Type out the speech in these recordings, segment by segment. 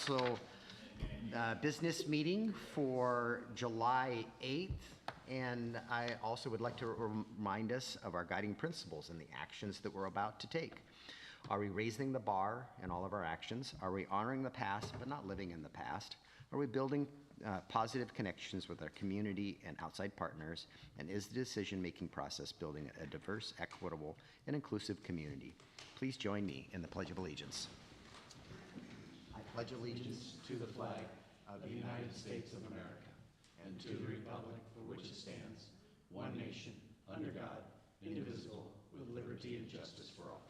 Council business meeting for July 8th. And I also would like to remind us of our guiding principles and the actions that we're about to take. Are we raising the bar in all of our actions? Are we honoring the past but not living in the past? Are we building positive connections with our community and outside partners? And is the decision-making process building a diverse, equitable, and inclusive community? Please join me in the Pledge of Allegiance. I pledge allegiance to the flag of the United States of America and to the republic for which it stands, one nation, under God, indivisible, with liberty and justice for all.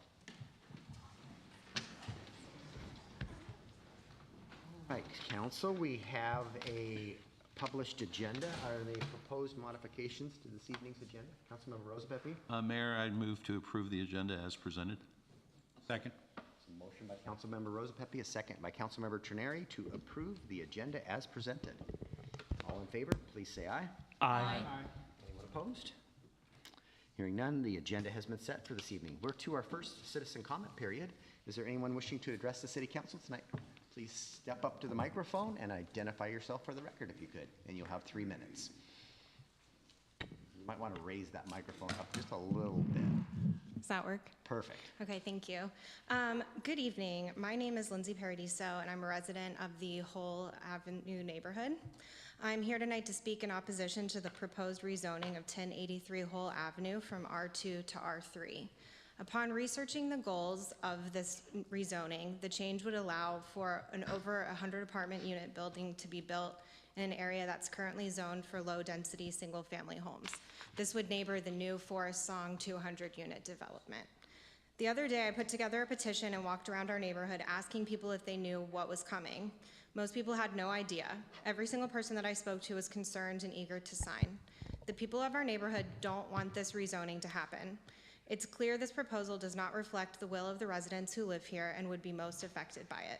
All right, Council, we have a published agenda. Are there proposed modifications to this evening's agenda? Councilmember Rosapepe? Mayor, I move to approve the agenda as presented. Second. A motion by Councilmember Rosapepe, a second by Councilmember Trenary to approve the agenda as presented. All in favor, please say aye. Aye. Anyone opposed? Hearing none, the agenda has been set for this evening. We're to our first citizen comment period. Is there anyone wishing to address the City Council tonight? Please step up to the microphone and identify yourself for the record if you could, and you'll have 3 minutes. You might want to raise that microphone up just a little bit. Does that work? Perfect. Okay, thank you. Good evening. My name is Lindsay Paradiso, and I'm a resident of the Whole Avenue neighborhood. I'm here tonight to speak in opposition to the proposed rezoning of 1083 Whole Avenue from R2 to R3. Upon researching the goals of this rezoning, the change would allow for an over 100 apartment unit building to be built in an area that's currently zoned for low-density single-family homes. This would neighbor the new Forest Song 200-unit development. The other day, I put together a petition and walked around our neighborhood asking people if they knew what was coming. Most people had no idea. Every single person that I spoke to was concerned and eager to sign. The people of our neighborhood don't want this rezoning to happen. It's clear this proposal does not reflect the will of the residents who live here and would be most affected by it.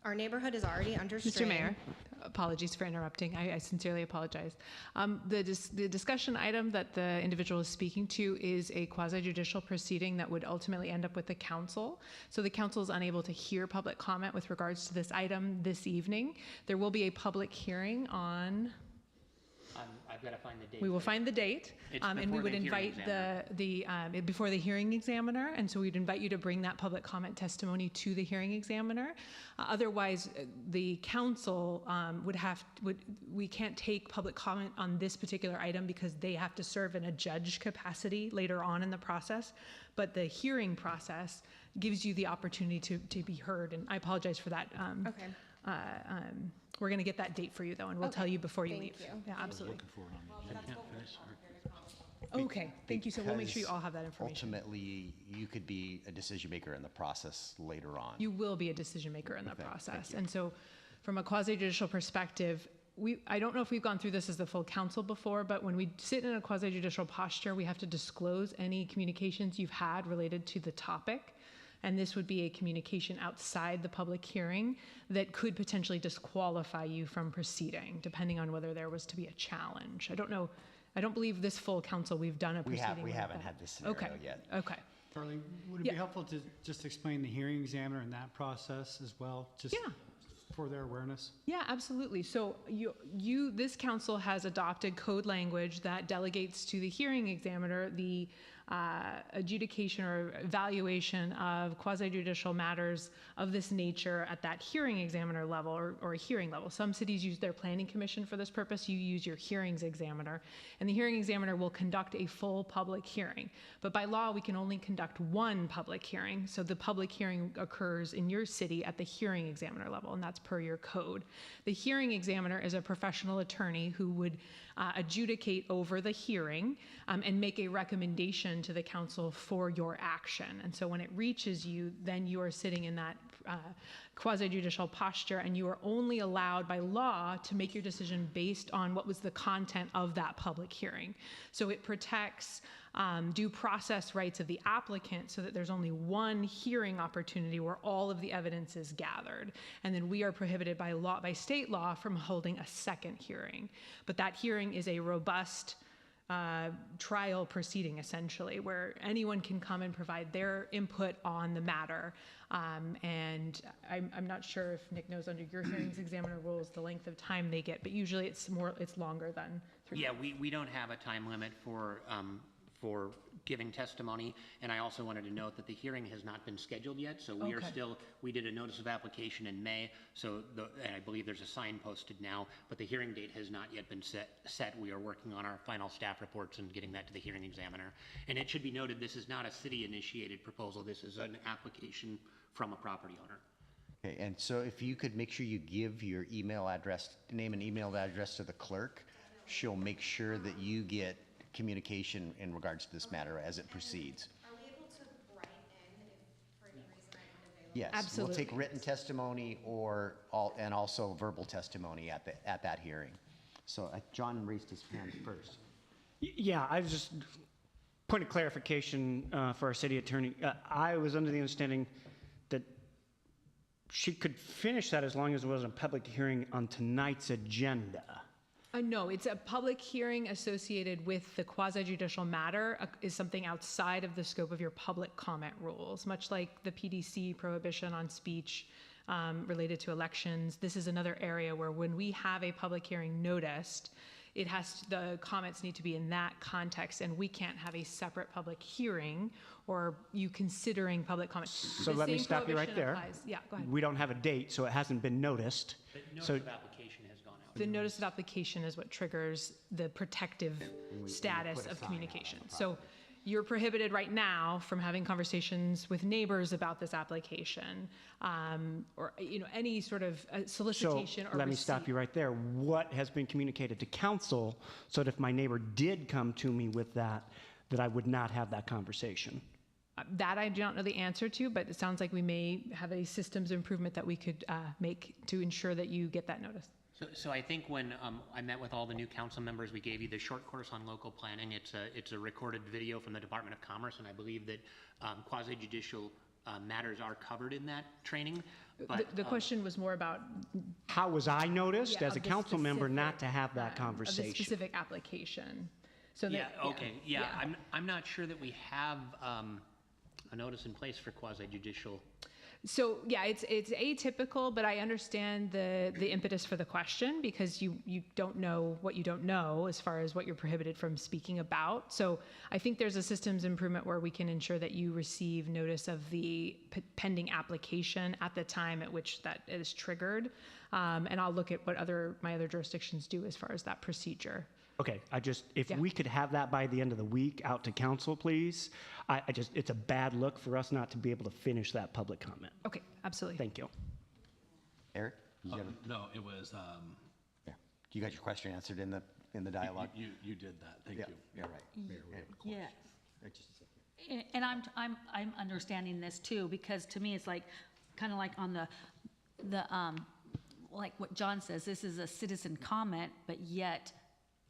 Our neighborhood is already under strain. Mr. Mayor, apologies for interrupting. I sincerely apologize. The discussion item that the individual is speaking to is a quasi-judicial proceeding that would ultimately end up with the council. So the council is unable to hear public comment with regards to this item this evening. There will be a public hearing on... I've got to find the date. We will find the date, and we would invite before the hearing examiner, and so we'd invite you to bring that public comment testimony to the hearing examiner. Otherwise, the council we can't take public comment on this particular item because they have to serve in a judge capacity later on in the process. But the hearing process gives you the opportunity to be heard, and I apologize for that. Okay. We're going to get that date for you, though, and we'll tell you before you leave. You. Yeah, absolutely. Be- Okay, thank you. So we'll make sure you all have that information. Ultimately, you could be a decision maker in the process later on. You will be a decision maker in that Okay, process. thank you. And so from a quasi-judicial perspective, I don't know if we've gone through this as the full council before, but when we sit in a quasi-judicial posture, we have to disclose any communications you've had related to the topic. And this would be a communication outside the public hearing that could potentially disqualify you from proceeding, depending on whether there was to be a challenge. I don't know. I don't believe this full council we've done a proceeding. We like haven't that. had this scenario Okay. yet. Okay. Charlie, would it Yeah. be helpful to just explain the hearing examiner and that process as well, just Yeah. for their awareness? Yeah, absolutely. So this council has adopted code language that delegates to the hearing examiner the adjudication or evaluation of quasi-judicial matters of this nature at that hearing examiner level or a hearing level. Some cities use their planning commission for this purpose. You use your hearings examiner. And the hearing examiner will conduct a full public hearing. But by law, we can only conduct one public hearing. So the public hearing occurs in your city at the hearing examiner level, and that's per your code. The hearing examiner is a professional attorney who would adjudicate over the hearing and make a recommendation to the council for your action. And so when it reaches you, then you are sitting in that quasi-judicial posture, and you are only allowed by law to make your decision based on what was the content of that public hearing. So it protects due process rights of the applicant so that there's only one hearing opportunity where all of the evidence is gathered. And then we are prohibited by law, by state law, from holding a second hearing. But that hearing is a robust trial proceeding, essentially, where anyone can come and provide their input on the matter. And I'm not sure if Nick knows under your hearings examiner rules the length of time they get, but usually it's longer than 3 Yeah, we don't have a time limit for giving testimony, and I also wanted to note that the hearing has not been scheduled yet, so we are Okay. still, we did a notice of application in May, so, and I believe there's a sign posted now, but the hearing date has not yet been set. We are working on our final staff reports and getting that to the hearing examiner. And it should be noted, this is not a city-initiated proposal, this is an application from a property owner. Okay, and so if you could make sure you give your email address, name and email address to the clerk, she'll make sure that you get communication in regards to this matter as it proceeds. Are we able to write in if for any reason I'm unavailable? Yes, we'll take Absolutely. written testimony and also verbal testimony at that hearing. So John raised his hand first. Yeah, I was just, point of clarification for our city attorney. I was under the understanding that she could finish that as long as it was a public hearing on tonight's agenda. No, it's a public hearing associated with the quasi-judicial matter is something outside of the scope of your public comment rules, much like the PDC prohibition on speech related to elections. This is another area where when we have a public hearing noticed, the comments need to be in that context, and we can't have a separate public hearing or you considering public comment. So The let me same stop you right prohibition there. applies. Yeah, go ahead. We don't have a date, so it hasn't been noticed. The notice So of application has gone out. The notice of application is what triggers the protective status put a of sign out on communication. the So you're prohibited right now from having conversations with neighbors about this application, or, any sort of solicitation or So let me stop receipt. you right there. What has been communicated to council so that if my neighbor did come to me with that I would not have that conversation? That I do not know the answer to, but it sounds like we may have a systems improvement that we could make to ensure that you get that notice. So I think when I met with all the new council members, we gave you the short course on local planning. It's a recorded video from the Department of Commerce, and I believe that quasi-judicial matters are covered in that training. But The question was more about How was I noticed yeah, as a of the council member not specific, to have that of conversation? the specific application. So yeah, that, okay, yeah. I'm not sure that we have a notice in place for quasi-judicial. So yeah, it's atypical, but I understand the impetus for the question because you don't know what you don't know as far as what you're prohibited from speaking about. So I think there's a systems improvement where we can ensure that you receive notice of the pending application at the time at which that is triggered, and I'll look at what my other jurisdictions do as far as that procedure. Okay, if Yeah. we could have that by the end of the week out to council, please. It's a bad look for us not to be able to finish that public comment. Okay, absolutely. Thank you. Eric, you got No, it was, yeah. You got your question answered in the dialogue? you did that, thank Yeah, you. yeah, right. Yes. Just a second. And I'm understanding this too, because to me, it's like, kind of like on like what John says, this is a citizen comment, but yet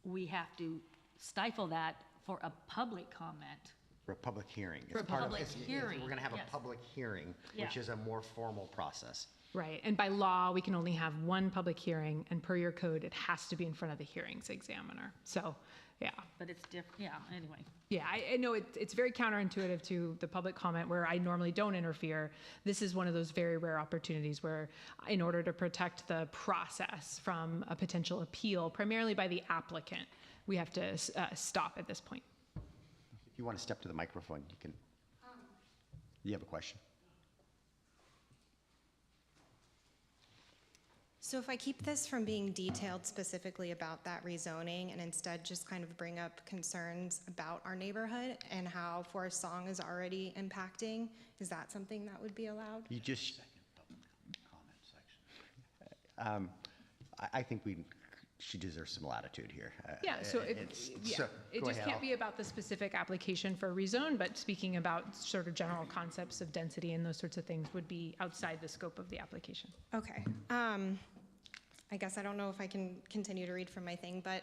we have to stifle that for a public comment. For a public hearing. For a It's part of- public hearing, We're going to have a yes. public hearing, which Yeah. is a more formal process. Right, and by law, we can only have one public hearing, and per your code, it has to be in front of the hearings examiner. So, yeah. But it's different, yeah, anyway. Yeah, I know it's very counterintuitive to the public comment where I normally don't interfere. This is one of those very rare opportunities where, in order to protect the process from a potential appeal, primarily by the applicant, we have to stop at this point. If you want to step to the microphone, you can. You have a question? So if I keep this from being detailed specifically about that rezoning and instead just kind of bring up concerns about our neighborhood and how Forest Song is already impacting, is that something that would be allowed? You just. I think she deserves some latitude here. Yeah, so it it just just can't be about the specific application for rezone, but speaking about sort of general concepts of density and those sorts of things would be outside the scope of the application. Okay. I guess I don't know if I can continue to read from my thing, but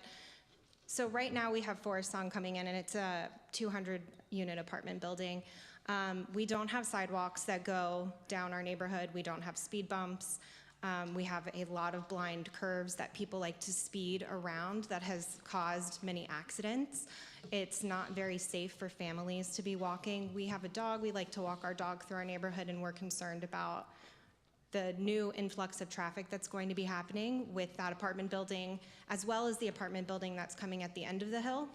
so right now we have Forest Song coming in and it's a 200-unit apartment building. We don't have sidewalks that go down our neighborhood. We don't have speed bumps. We have a lot of blind curves that people like to speed around that has caused many accidents. It's not very safe for families to be walking. We have a dog. We like to walk our dog through our neighborhood, and we're concerned about the new influx of traffic that's going to be happening with that apartment building, as well as the apartment building that's coming at the end of the hill.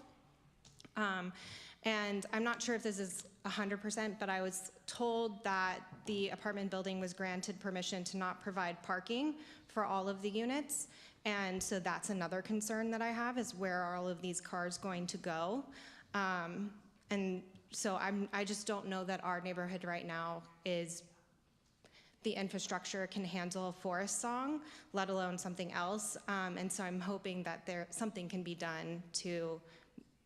And I'm not sure if this is 100%, but I was told that the apartment building was granted permission to not provide parking for all of the units. And so that's another concern that I have, is where are all of these cars going to go? And so I just don't know that our neighborhood right now is, the infrastructure can handle a Forest Song, let alone something else. And so I'm hoping that something can be done to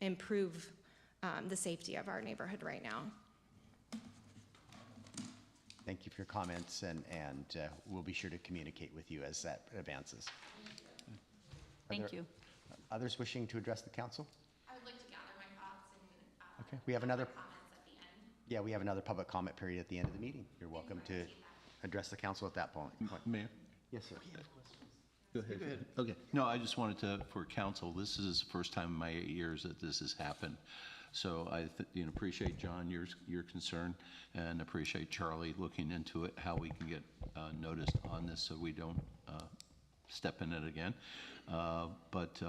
improve the safety of our neighborhood right now. Thank you for your comments, and we'll be sure to communicate with you as that advances. Thank there you. Others wishing to address the council? I would like to gather my thoughts and Okay, we have another, comments at the end. yeah, we have another public comment period at the end of the meeting. You're welcome to address the council at that point. Mayor? Yes, sir. Go ahead. Okay. No, I just wanted to, for council, this is the first time in my 8 years that this has happened. So I appreciate, John, your concern, and appreciate Charlie looking into it, how we can get noticed on this so we don't step in it again. But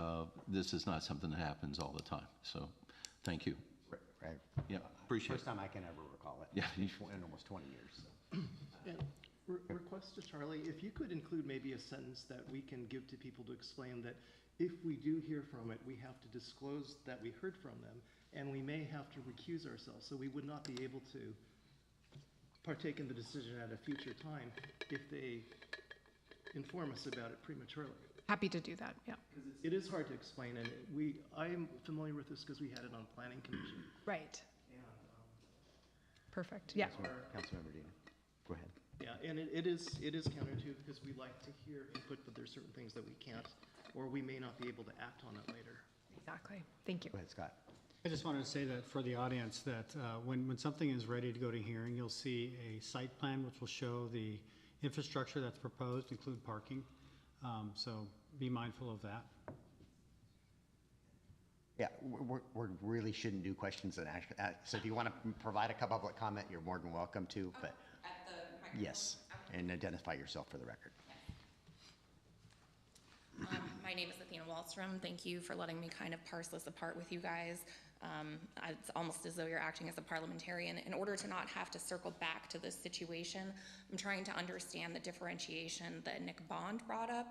this is not something that happens all the time. So thank you. Right. Yeah, appreciate First it. time I can ever recall it. Yeah. In almost 20 years. So. And request to Charlie, if you could include maybe a sentence that we can give to people to explain that if we do hear from it, we have to disclose that we heard from them, and we may have to recuse ourselves, so we would not be able to partake in the decision at a future time if they inform us about it prematurely. Happy to do that, yeah. It is hard to explain, and I'm familiar with this because we had it on Planning Commission. Right. And, Perfect, yeah. Councilmember Dina, go ahead. yeah, and it is counterintuitive because we like to hear input, but there's certain things that we can't, or we may not be able to act on it later. Exactly. Thank you. Go ahead, Scott. I just wanted to say that for the audience, that when something is ready to go to hearing, you'll see a site plan which will show the infrastructure that's proposed, include parking. So be mindful of that. Yeah, we really shouldn't do questions and action. So if you want to provide a public comment, you're more than welcome to, but yes, and identify yourself for the record. My name is Athena Wallstrom. Thank you for letting me kind of parse this apart with you guys. It's almost as though you're acting as a parliamentarian. In order to not have to circle back to this situation, I'm trying to understand the differentiation that Nick Bond brought up,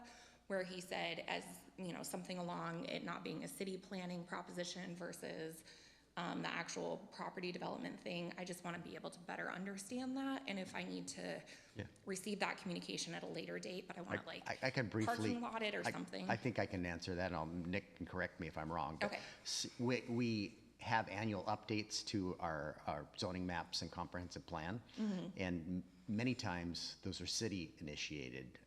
where he said, as you know, something along it not being a city planning proposition versus the actual property development thing. I just want to be able to better understand that, and if I need to receive that communication at a later date, but I want to I can briefly parking lot it or something. I think I can answer that. Nick can correct me if I'm wrong. But Okay. We have annual updates to our zoning maps and comprehensive plan, and many times those are city-initiated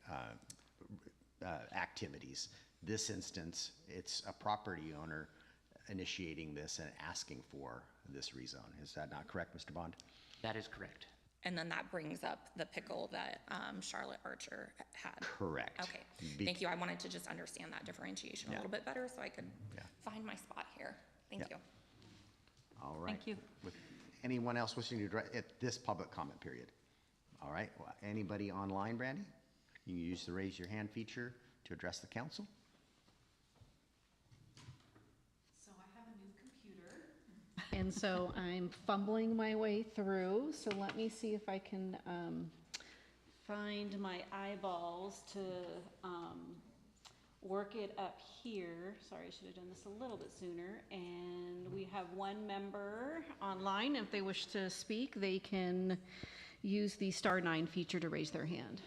activities. This instance, it's a property owner initiating this and asking for this rezone. Is that not correct, Mr. Bond? That is correct. And then that brings up the pickle that Charlotte Archer had. Correct. Okay, thank you. I wanted to just understand that differentiation a little bit better so I could find my spot here. Thank you. All right. Thank you. With anyone else wishing to address at this public comment period? All right. Well, anybody online, Brandy? You can use the raise your hand feature to address the council. So I have a new computer, and so I'm fumbling my way through. So let me see if I can find my eyeballs to work it up here. Sorry, I should have done this a little bit sooner. And we have one member online. If they wish to speak, they can use the *9 feature to raise their hand.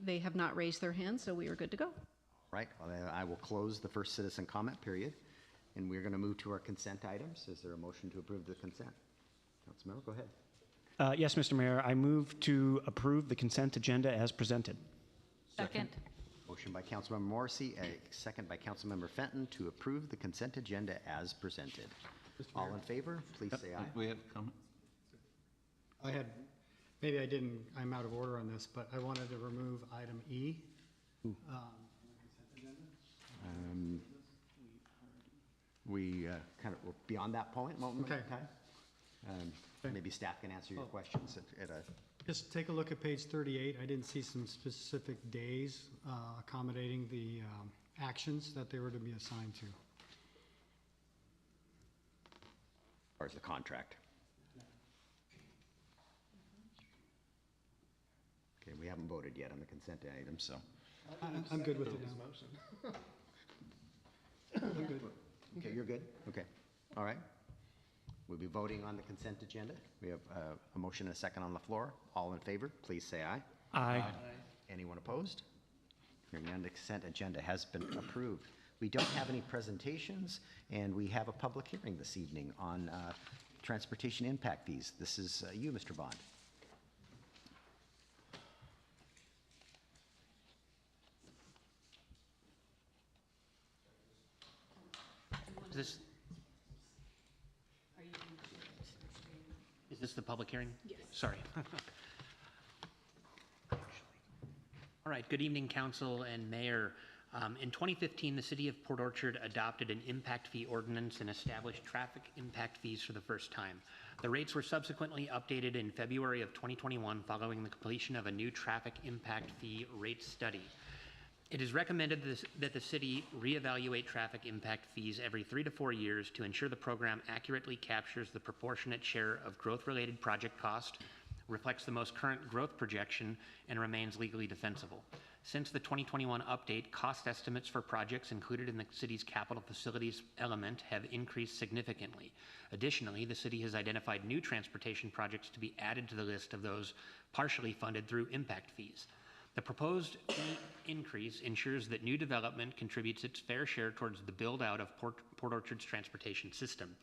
They have not raised their hand, so we are good to go. Right. Well, then I will close the first citizen comment period, and we're going to move to our consent items. Is there a motion to approve the consent? Councilmember, go ahead. Yes, Mr. Mayor, I move to approve the consent agenda as presented. Second. Motion by Councilmember Morrissey, a second by Councilmember Fenton to approve the consent agenda as presented. All in favor, please say aye. We have a comment? maybe I didn't, I'm out of order on this, but I wanted to remove item E. We kind of, we're beyond that point, moment in Okay. time. Maybe staff can answer your questions at a, Just take a look at page 38. I didn't see some specific days accommodating the actions that they were to be assigned to. as far as the contract. Okay, we haven't voted yet on the consent items, so. I'm good with it His now. motion. I'm good. Okay, you're good? Okay, all right. We'll be voting on the consent agenda. We have a motion and a second on the floor. All in favor, please say aye. Aye. Anyone opposed? Hearing none, the consent agenda has been approved. We don't have any presentations, and we have a public hearing this evening on transportation impact fees. This is you, Mr. Bond. Is this the public hearing? Yes. Sorry. All right, good evening, council and mayor. In 2015, the city of Port Orchard adopted an impact fee ordinance and established traffic impact fees for the first time. The rates were subsequently updated in February of 2021 following the completion of a new traffic impact fee rate study. It is recommended that the city reevaluate traffic impact fees every 3 to 4 years to ensure the program accurately captures the proportionate share of growth-related project cost, reflects the most current growth projection, and remains legally defensible. Since the 2021 update, cost estimates for projects included in the city's capital facilities element have increased significantly. Additionally, the city has identified new transportation projects to be added to the list of those partially funded through impact fees. The proposed fee increase ensures that new development contributes its fair share towards the build-out of Port Orchard's transportation system.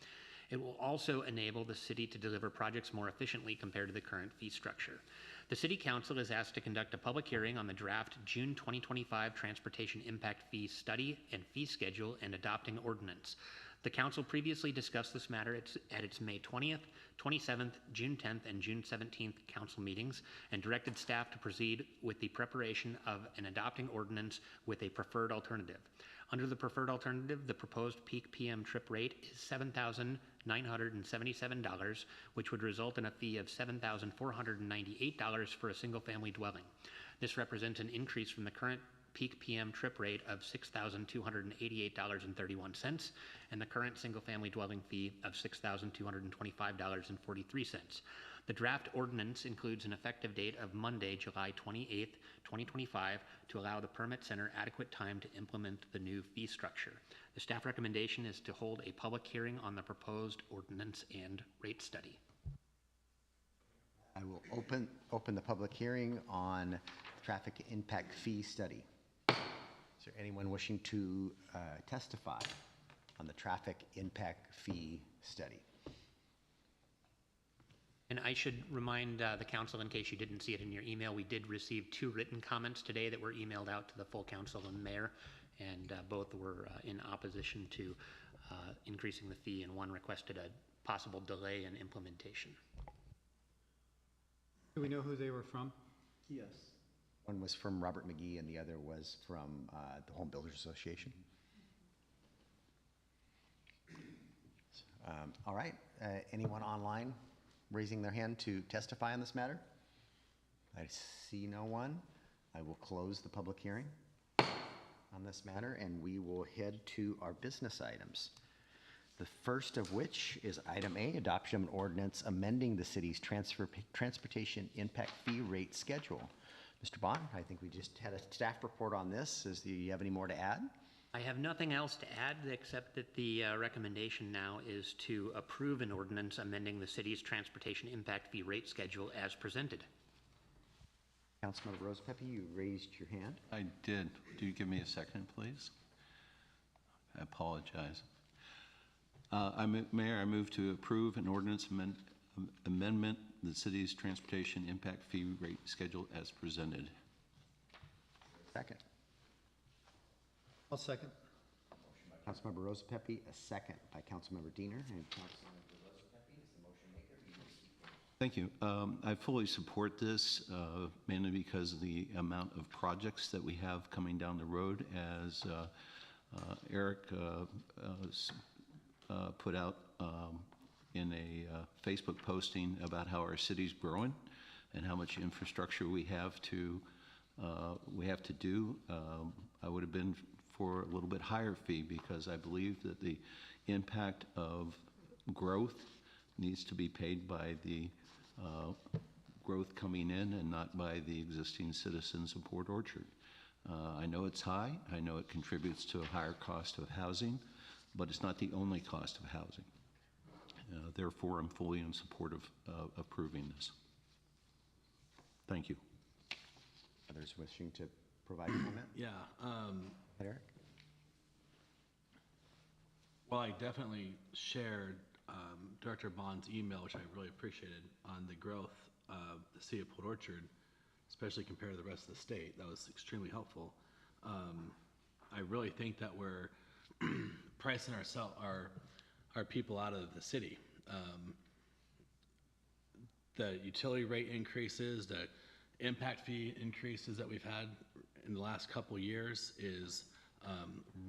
It will also enable the city to deliver projects more efficiently compared to the current fee structure. The City Council is asked to conduct a public hearing on the draft June 2025 Transportation Impact Fee Study and Fee Schedule and adopting ordinance. The Council previously discussed this matter at its May 20th, 27th, June 10th, and June 17th Council meetings and directed staff to proceed with the preparation of an adopting ordinance with a preferred alternative. Under the preferred alternative, the proposed peak PM trip rate is $7,977, which would result in a fee of $7,498 for a single-family dwelling. This represents an increase from the current peak PM trip rate of $6,288.31 and the current single-family dwelling fee of $6,225.43. The draft ordinance includes an effective date of Monday, July 28th, 2025, to allow the permit center adequate time to implement the new fee structure. The staff recommendation is to hold a public hearing on the proposed ordinance and rate study. I will open the public hearing on traffic impact fee study. Is there anyone wishing to testify on the traffic impact fee study? And I should remind the council, in case you didn't see it in your email, we did receive 2 written comments today that were emailed out to the full council and mayor, and both were in opposition to increasing the fee, and one requested a possible delay in implementation. Do we know who they were from? Yes. One was from Robert McGee and the other was from the Home Builders Association. All right, anyone online raising their hand to testify on this matter? I see no one. I will close the public hearing on this matter and we will head to our business items. The first of which is item A, adoption of an ordinance amending the city's transportation impact fee rate schedule. Mr. Bond, I think we just had a staff report on this. Do you have any more to add? I have nothing else to add except that the recommendation now is to approve an ordinance amending the city's transportation impact fee rate schedule as presented. Councilmember Rosepepe, you raised your hand. I did. Do you give me a second, please? I apologize. Mayor, I move to approve an ordinance amendment the city's transportation impact fee rate schedule as presented. Second. I'll second. Councilmember Rosepepe, a second by Councilmember Diener. And Councilmember Rosepepe is the motion maker. Thank you. I fully support this, mainly because of the amount of projects that we have coming down the road, as Eric put out in a Facebook posting about how our city's growing and how much infrastructure we have to do. I would have been for a little bit higher fee, because I believe that the impact of growth needs to be paid by the growth coming in and not by the existing citizens of Port Orchard. I know it's high. I know it contributes to a higher cost of housing, but it's not the only cost of housing. Therefore, I'm fully in support of approving this. Thank you. Others wishing to provide a comment? Yeah. Eric? Well, I definitely shared Director Bond's email, which I really appreciated, on the growth of the city of Port Orchard, especially compared to the rest of the state. That was extremely helpful. I really think that we're pricing our people out of the city. The utility rate increases, the impact fee increases that we've had in the last couple of years is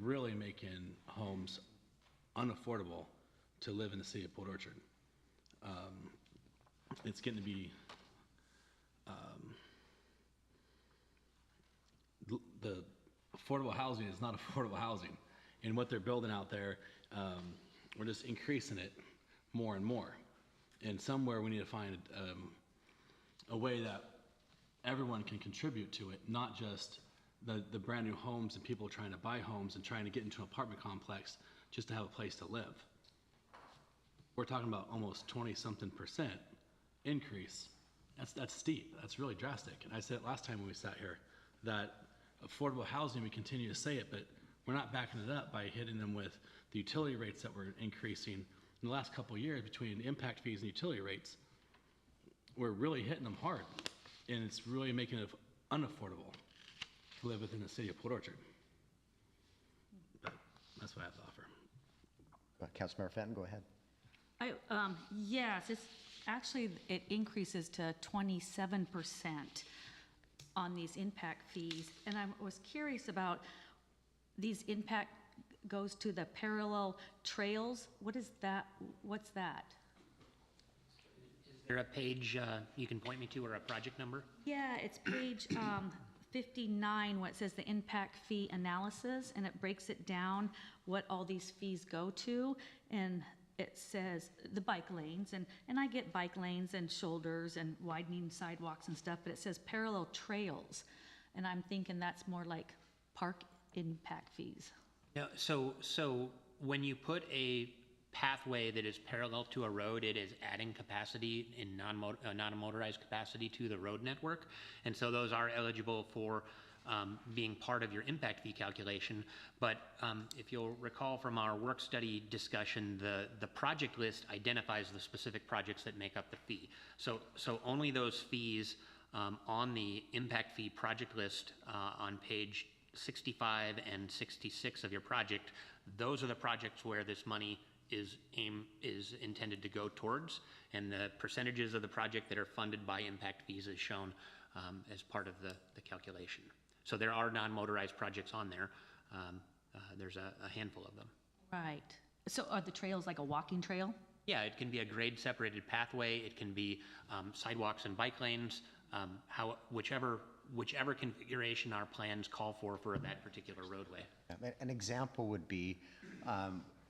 really making homes unaffordable to live in the city of Port Orchard. It's getting to be the affordable housing is not affordable housing, and what they're building out there, we're just increasing it more and more. And somewhere we need to find a way that everyone can contribute to it, not just the brand new homes and people trying to buy homes and trying to get into an apartment complex just to have a place to live. We're talking about almost 20-something% increase. That's steep. That's really drastic. And I said it last time when we sat here, that affordable housing, we continue to say it, but we're not backing it up by hitting them with the utility rates that we're increasing in the last couple of years. Between impact fees and utility rates, we're really hitting them hard, and it's really making it unaffordable to live within the city of Port Orchard. But that's what I have to offer. Councilmember Fenton, go ahead. Yes, it's actually, it increases to 27% on these impact fees. And I was curious about these impact goes to the parallel trails. What is that? What's that? Is there a page you can point me to, or a project number? Yeah, it's page 59, what says the impact fee analysis, and it breaks it down what all these fees go to. And it says the bike lanes, and I get bike lanes and shoulders and widening sidewalks and stuff, but it says parallel trails. And I'm thinking that's more like park impact fees. Yeah, so when you put a pathway that is parallel to a road, it is adding capacity in non-motorized capacity to the road network. And so those are eligible for being part of your impact fee calculation. But if you'll recall from our work study discussion, the project list identifies the specific projects that make up the fee. So only those fees on the impact fee project list on page 65 and 66 of your project, those are the projects where this money is intended to go towards, and the percentages of the project that are funded by impact fees is shown as part of the calculation. So there are non-motorized projects on there. There's a handful of them. Right. So are the trails like a walking trail? Yeah, it can be a grade separated pathway. It can be sidewalks and bike lanes, whichever configuration our plans call for that particular roadway. An example would be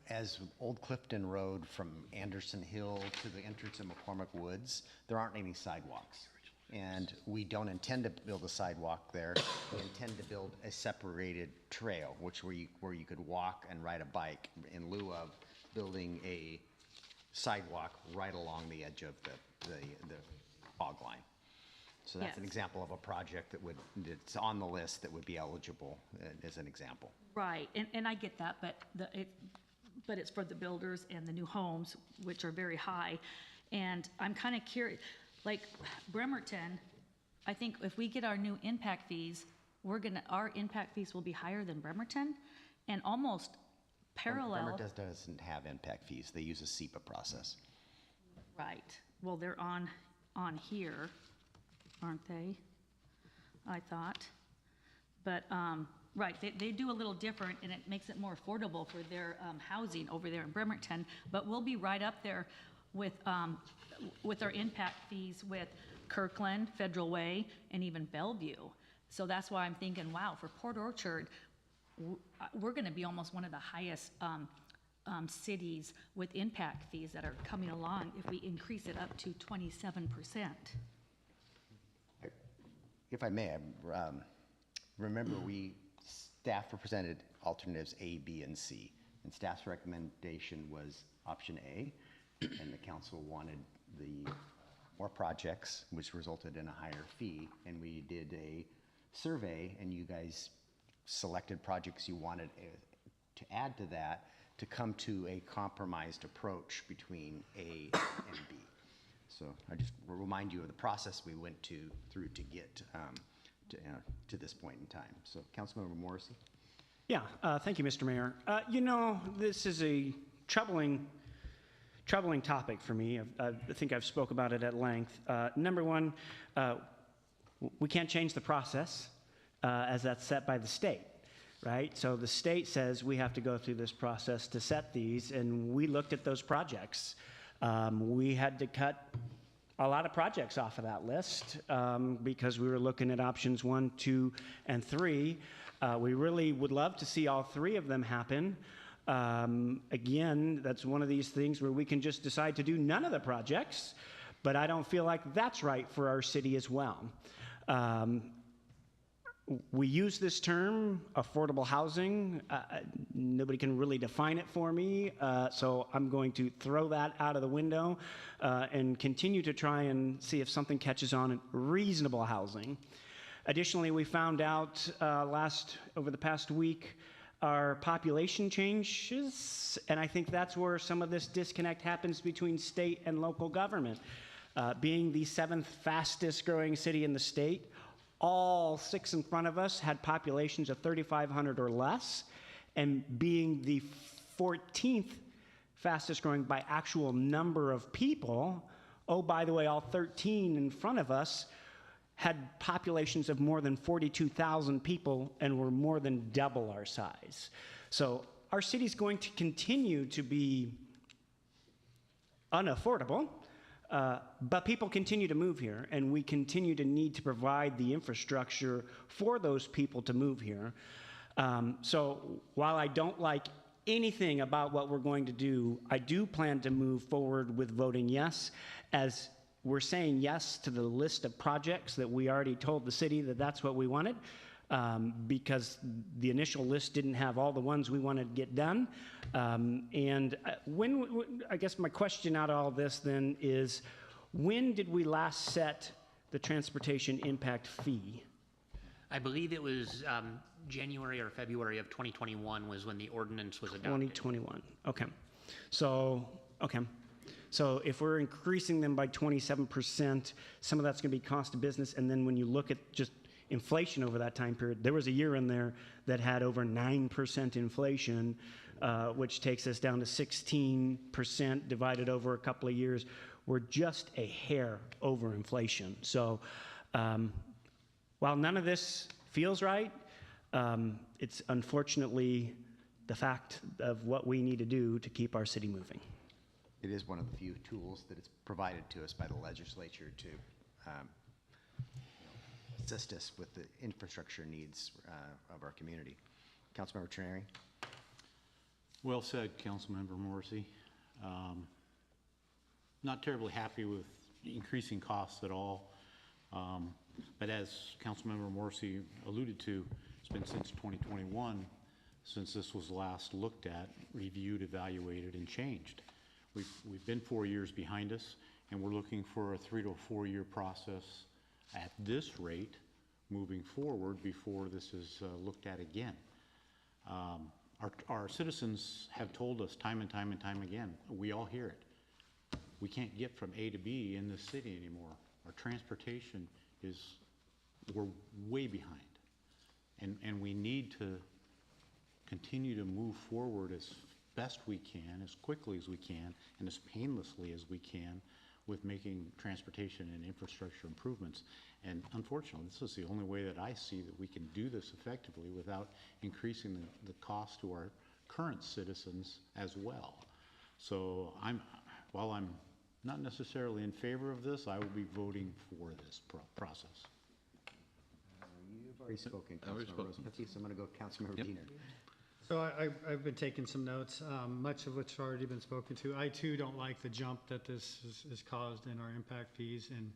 as Old Clifton Road from Anderson Hill to the entrance of McCormick Woods, there aren't any sidewalks. And we don't intend to build a sidewalk there. We intend to build a separated trail, where you could walk and ride a bike in lieu of building a sidewalk right along the edge of the fog line. So that's an Yes. example of a project that's on the list that would be eligible as an example. Right, and I get that, but it's for the builders and the new homes, which are very high. And I'm kind of curious, like Bremerton, I think if we get our new impact fees, our impact fees will be higher than Bremerton, and almost parallel. Bremerton doesn't have impact fees. They use a SEPA process. Right, well, they're on on here, aren't they? I thought. But, right, they do a little different, and it makes it more affordable for their housing over there in Bremerton. But we'll be right up there with our impact fees with Kirkland, Federal Way, and even Bellevue. So that's why I'm thinking, wow, for Port Orchard, we're going to be almost one of the highest cities with impact fees that are coming along if we increase it up to 27%. If I may, remember staff represented alternatives A, B, and C, and staff's recommendation was option A, and the council wanted the more projects, which resulted in a higher fee, and we did a survey, and you guys selected projects you wanted to add to that to come to a compromised approach between A and B. So I just will remind you of the process we went through to get to this point in time. So Councilmember Morrissey. Yeah, thank you, Mr. Mayor. This is a troubling topic for me. I think I've spoke about it at length. Number one, we can't change the process as that's set by the state, right? So the state says we have to go through this process to set these, and we looked at those projects. We had to cut a lot of projects off of that list because we were looking at options 1, 2, and 3. We really would love to see all 3 of them happen. Again, that's one of these things where we can just decide to do none of the projects, but I don't feel like that's right for our city as well. We use this term, affordable housing. Nobody can really define it for me, so I'm going to throw that out of the window and continue to try and see if something catches on in reasonable housing. Additionally, we found out over the past week, our population changes, and I think that's where some of this disconnect happens between state and local government. Being the 7th fastest growing city in the state, all 6 in front of us had populations of 3,500 or less, and being the 14th fastest growing by actual number of people, oh, by the way, all 13 in front of us had populations of more than 42,000 people and were more than double our size. So our city's going to continue to be unaffordable, but people continue to move here, and we continue to need to provide the infrastructure for those people to move here. So while I don't like anything about what we're going to do, I do plan to move forward with voting yes, as we're saying yes to the list of projects that we already told the city that that's what we wanted, because the initial list didn't have all the ones we wanted to get done. I guess my question out of all this then is, when did we last set the transportation impact fee? I believe it was January or February of 2021 was when the ordinance was adopted. 2021, okay. So if we're increasing them by 27%, some of that's going to be cost of business, and then when you look at just inflation over that time period, there was a year in there that had over 9% inflation, which takes us down to 16% divided over a couple of years. We're just a hair over inflation. So while none of this feels right, it's unfortunately the fact of what we need to do to keep our city moving. It is one of the few tools that is provided to us by the legislature to assist us with the infrastructure needs of our community. Councilmember Trenary. Well said, Councilmember Morrissey. Not terribly happy with increasing costs at all, but as Councilmember Morrissey alluded to, it's been since 2021 since this was last looked at, reviewed, evaluated, and changed. We've been 4 years behind us, and we're looking for a 3 to 4 year process at this rate moving forward before this is looked at again. Our citizens have told us time and time and time again, we all hear it. We can't get from A to B in this city anymore. Our transportation we're way behind. And we need to continue to move forward as best we can, as quickly as we can, and as painlessly as we can with making transportation and infrastructure improvements. And unfortunately, this is the only way that I see that we can do this effectively without increasing the cost to our current citizens as well. So while I'm not necessarily in favor of this, I will be voting for this process. You've already spoken, Councilmember Rosepelli, so I'm going to go Councilmember Diener. So I've been taking some notes, much of which has already been spoken to. I too don't like the jump that this has caused in our impact fees, and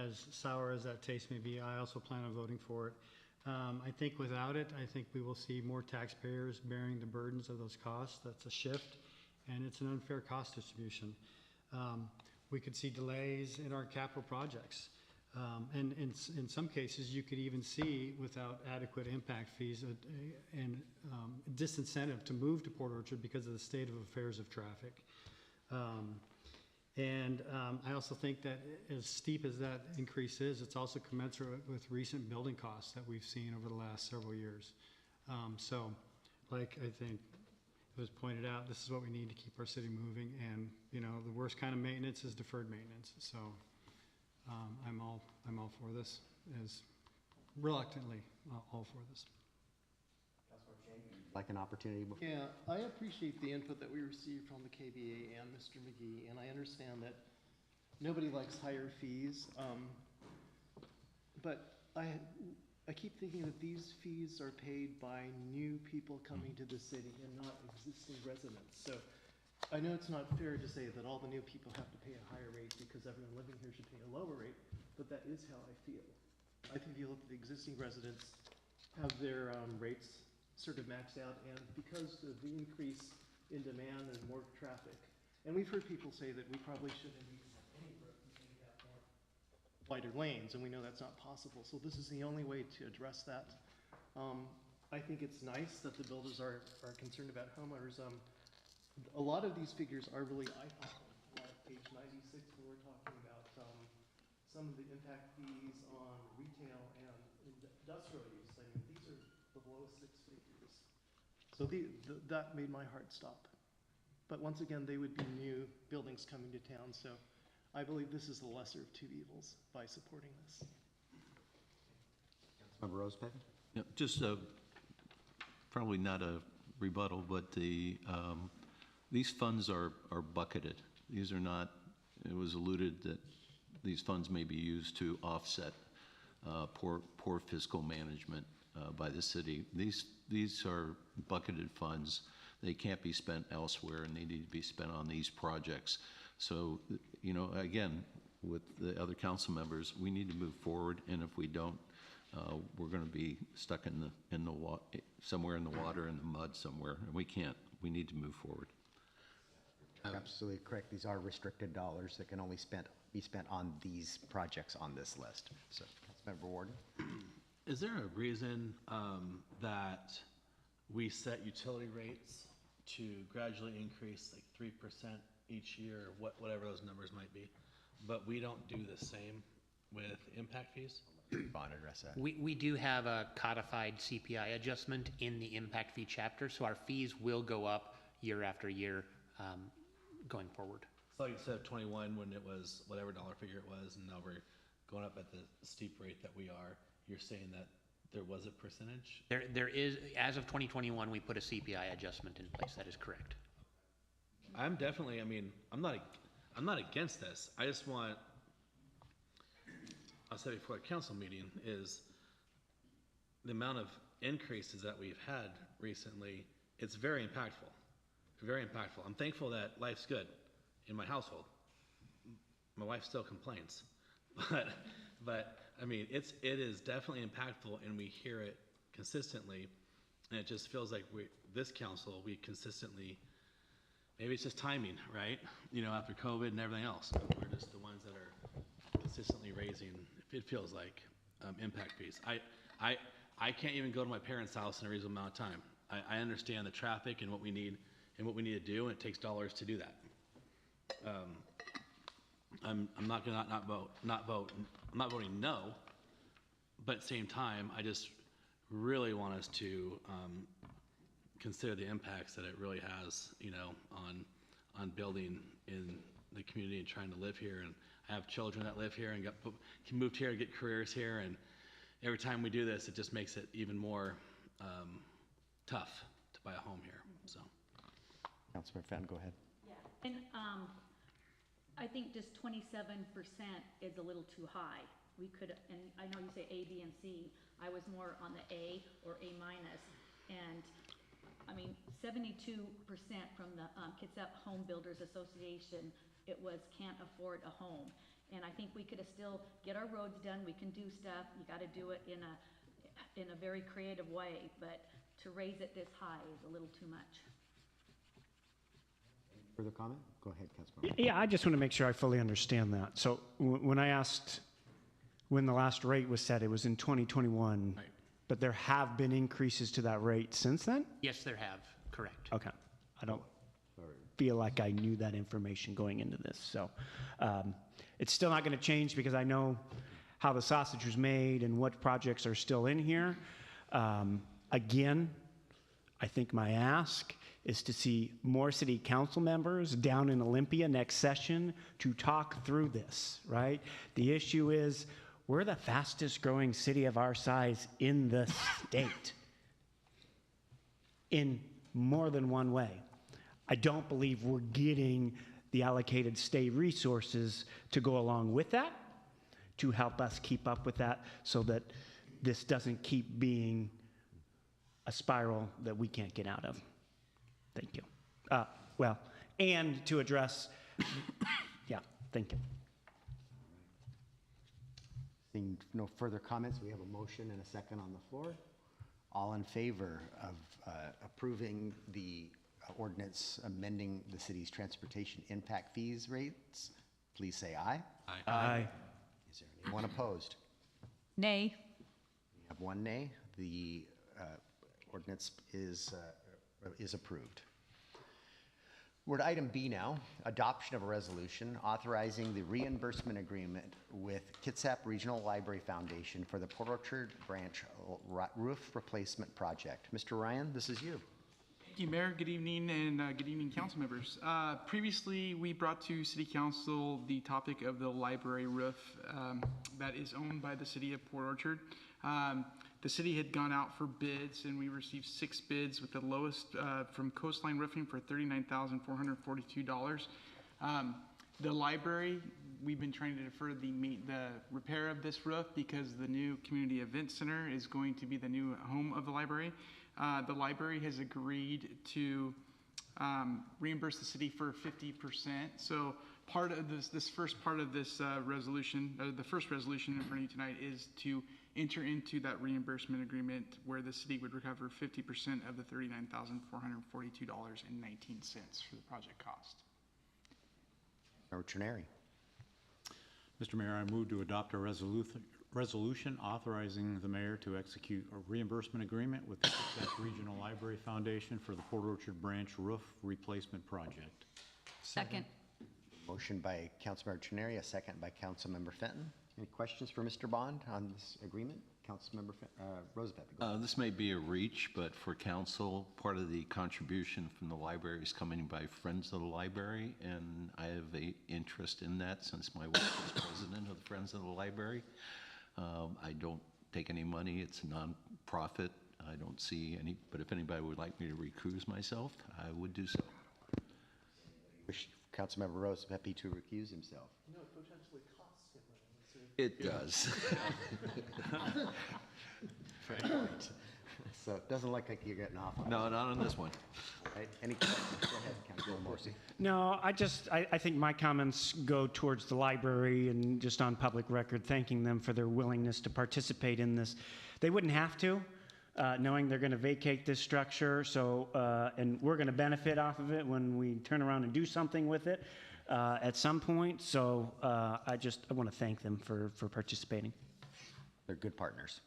as sour as that taste may be, I also plan on voting for it. I think without it, I think we will see more taxpayers bearing the burdens of those costs. That's a shift, and it's an unfair cost distribution. We could see delays in our capital projects. And in some cases, you could even see, without adequate impact fees, and disincentive to move to Port Orchard because of the state of affairs of traffic. I also think that as steep as that increase is, it's also commensurate with recent building costs that we've seen over the last several years. So, like I think it was pointed out, this is what we need to keep our city moving, and the worst kind of maintenance is deferred maintenance. So. I'm all for this, as reluctantly all for this. Like an opportunity. Yeah, I appreciate the input that we received from the KBA and Mr. McGee, and I understand that nobody likes higher fees. But I keep thinking that these fees are paid by new people coming to the city and not existing residents. So I know it's not fair to say that all the new people have to pay a higher rate because everyone living here should pay a lower rate, but that is how I feel. I think if you look at the existing residents, have their rates sort of maxed out, and because of the increase in demand and more traffic, and we've heard people say that we probably shouldn't even have any growth, we need to have more wider lanes, and we know that's not possible. So this is the only way to address that. I think it's nice that the builders are concerned about homeowners. A lot of these figures are really eye-popping. Like page 96, where we're talking about some of the impact fees on retail and industrial use. I mean, these are the lowest 6 figures. So that made my heart stop. But once again, they would be new buildings coming to town. So I believe this is the lesser of two evils by supporting this. Councilmember Rosepelli? Yeah, just probably not a rebuttal, but these funds are bucketed. These are not, it was alluded that these funds may be used to offset poor fiscal management by the city. These are bucketed funds. They can't be spent elsewhere, and they need to be spent on these projects. So, again, with the other council members, we need to move forward, and if we don't, we're going to be stuck somewhere in the water, in the mud somewhere, and we can't. We need to move forward. Absolutely correct. These are restricted dollars that can only be spent on these projects on this list. So, Councilmember Warden? Is there a reason that we set utility rates to gradually increase like 3% each year, or whatever those numbers might be, but we don't do the same with impact fees? Bond address that. We do have a codified CPI adjustment in the impact fee chapter, so our fees will go up year after year going forward. So like instead of 21 when it was whatever dollar figure it was, and now we're going up at the steep rate that we are, you're saying that there was a percentage? There is, as of 2021, we put a CPI adjustment in place. That is correct. I'm definitely, I'm not against this. I just want, I said before a council meeting, is the amount of increases that we've had recently, it's very impactful. Very impactful. I'm thankful that life's good in my household. My wife still complains, but it is definitely impactful, and we hear it consistently, and it just feels like this council, we consistently, maybe it's just timing, right? After COVID and everything else, we're just the ones that are consistently raising, it feels like, impact fees. I can't even go to my parents' house in a reasonable amount of time. I understand the traffic and what we need to do, and it takes dollars to do that. I'm not gonna not vote. I'm not voting no, but at the same time, I just really want us to consider the impacts that it really has, on building in the community and trying to live here. And I have children that live here and moved here and get careers here. And every time we do this, it just makes it even more tough to buy a home here. So, Councilmember Fenton, go ahead. Yeah, and I think just 27% is a little too high. We could, and I know you say A, B, and C. I was more on the A or A minus. And I mean, 72% from the Kitsap Home Builders Association, it was can't afford a home. And I think we could still get our roads done. We can do stuff. You got to do it in a very creative way. But to raise it this high is a little too much. Further comment? Go ahead, Councilmember. Yeah, I just want to make sure I fully understand that. So when I asked when the last rate was set, it was in 2021. Right. But there have been increases to that rate since then? Yes, there have, correct. Okay. I don't feel like I knew that information going into this. So it's still not going to change because I know how the sausage was made and what projects are still in here. Again, I think my ask is to see more city council members down in Olympia next session to talk through this, right? The issue is we're the fastest growing city of our size in the state in more than one way. I don't believe we're getting the allocated state resources to go along with that, to help us keep up with that so that this doesn't keep being a spiral that we can't get out of. Thank you. Well, and to address, yeah, thank you. Seeing no further comments, we have a motion and a second on the floor. All in favor of approving the ordinance amending the city's transportation impact fees rates, please say aye. Aye. Aye. Is there anyone opposed? Nay. We have one nay. The ordinance is approved. We're to item B now, adoption of a resolution authorizing the reimbursement agreement with Kitsap Regional Library Foundation for the Port Orchard Branch roof replacement project. Mr. Ryan, this is you. Thank you, Mayor. Good evening, and good evening, council members. Previously, we brought to City Council the topic of the library roof that is owned by the city of Port Orchard. The city had gone out for bids, and we received 6 bids with the lowest from Coastline Roofing for $39,442. The library, we've been trying to defer the repair of this roof because the new community event center is going to be the new home of the library. The library has agreed to reimburse the city for 50%. So part of this first part of this resolution, the first resolution in front of you tonight, is to enter into that reimbursement agreement where the city would recover 50% of the $39,442.19 for the project cost. Member Trenary. Mr. Mayor, I move to adopt a resolution authorizing the mayor to execute a reimbursement agreement with the Kitsap Regional Library Foundation for the Port Orchard Branch roof replacement project. Second. Motion by Councilmember Trenary, a second by Councilmember Fenton. Any questions for Mr. Bond on this agreement? Councilmember Roosevelt. This may be a reach, but for council, part of the contribution from the library is coming by Friends of the Library, and I have an interest in that since my wife is president of the Friends of the Library. I don't take any money. It's a non-profit. I don't see any, but if anybody would like me to recuse myself, I would do so. Wish Councilmember Rose happy to recuse himself. No, it potentially costs him money. It does. Fair point. So it doesn't look like you're getting off on it. No, not on this one. Right? Any questions? Go ahead, Councilmember Morrissey. No, I think my comments go towards the library and just on public record, thanking them for their willingness to participate in this. They wouldn't have to, knowing they're going to vacate this structure, so, and we're going to benefit off of it when we turn around and do something with it at some point. So I want to thank them for participating. They're good partners.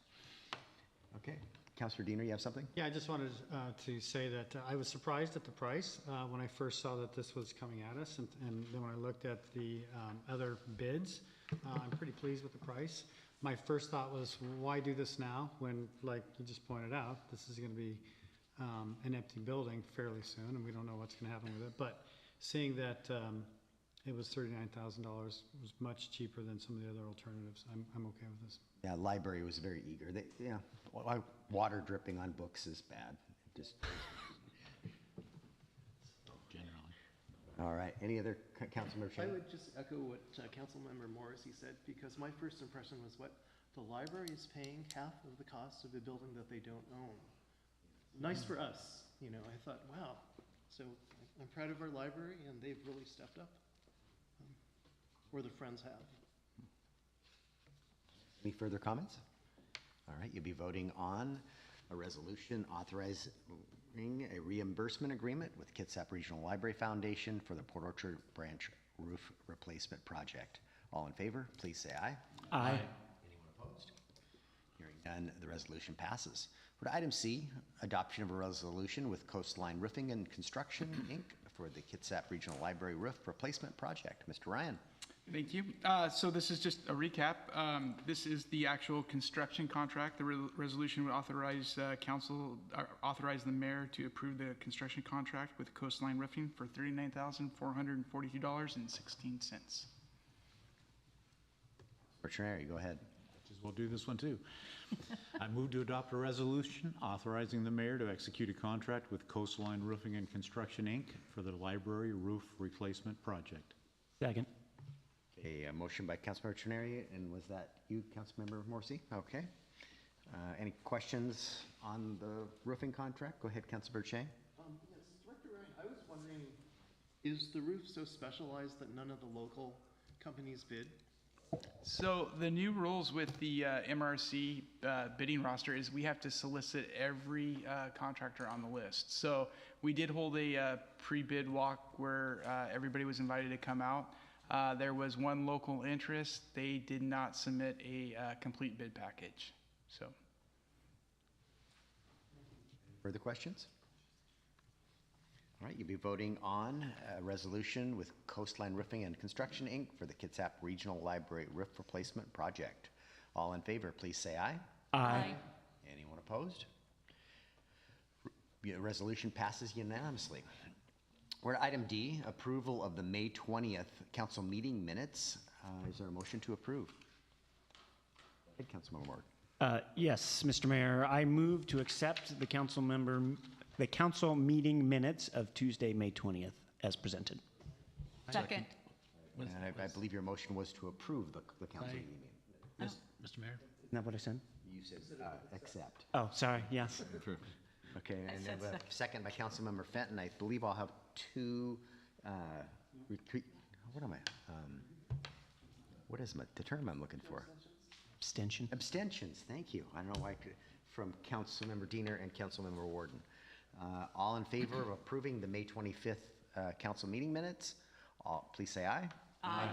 Okay. Councilor Diener, you have something? Yeah, I just wanted to say that I was surprised at the price when I first saw that this was coming at us, and then when I looked at the other bids, I'm pretty pleased with the price. My first thought was, why do this now when, like you just pointed out, this is going to be an empty building fairly soon, and we don't know what's going to happen with it. But seeing that It was $39,000. It was much cheaper than some of the other alternatives. I'm okay with this. Yeah, library was very eager. They, yeah, water dripping on books is bad. Just Generally. all right. Any other council member? I would just echo what Councilmember Morrissey said, because my first impression was, what, the library is paying half of the cost of a building that they don't own. Nice for us, you know. I thought, wow. So I'm proud of our library, and they've really stepped up. Or the Friends have. Any further comments? All right, you'll be voting on a resolution authorizing a reimbursement agreement with Kitsap Regional Library Foundation for the Port Orchard Branch Roof Replacement Project. All in favor, please say aye. Aye. Anyone opposed? Hearing none, the resolution passes. For item C, adoption of a resolution with Coastline Roofing and Construction, Inc. for the Kitsap Regional Library Roof Replacement Project. Mr. Ryan. Thank you. So this is just a recap. This is the actual construction contract. The resolution would authorize authorize the mayor to approve the construction contract with Coastline Roofing for $39,442.16. Veterinary, go ahead. We'll do this one too. I move to adopt a resolution authorizing the mayor to execute a contract with Coastline Roofing and Construction, Inc. for the library roof replacement project. Second. A motion by Councilmember Trenary, and was that you, Councilmember Morrissey? Okay. Any questions on the roofing contract? Go ahead, Councilmember Chang. Yes, Director Ryan, I was wondering, is the roof so specialized that none of the local companies bid? So the new rules with the MRC bidding roster is we have to solicit every contractor on the list. So we did hold a pre-bid walk where everybody was invited to come out. There was one local interest. They did not submit a complete bid package. So. Further questions? All right, you'll be voting on a resolution with Coastline Roofing and Construction, Inc. for the Kitsap Regional Library Roof Replacement Project. All in favor, please say aye. Aye. Anyone opposed? Resolution passes unanimously. We're at item D, approval of the May 20th council meeting minutes. Is there a motion to approve? Go ahead, Councilmember Ward. Yes, Mr. Mayor, I move to accept the council meeting minutes of Tuesday, May 20th as presented. Second. And I believe your motion was to approve the council meeting. Mr. Mayor? Isn't that what I said? You said accept. Oh, sorry, yes. Okay, and then we have a second by Councilmember Fenton. I believe I'll have two what is the term I'm looking for? Abstention. Abstentions, thank you. I don't know why, from Councilmember Diener and Councilmember Warden. All in favor of approving the May 25th council meeting minutes? Please say aye. Aye.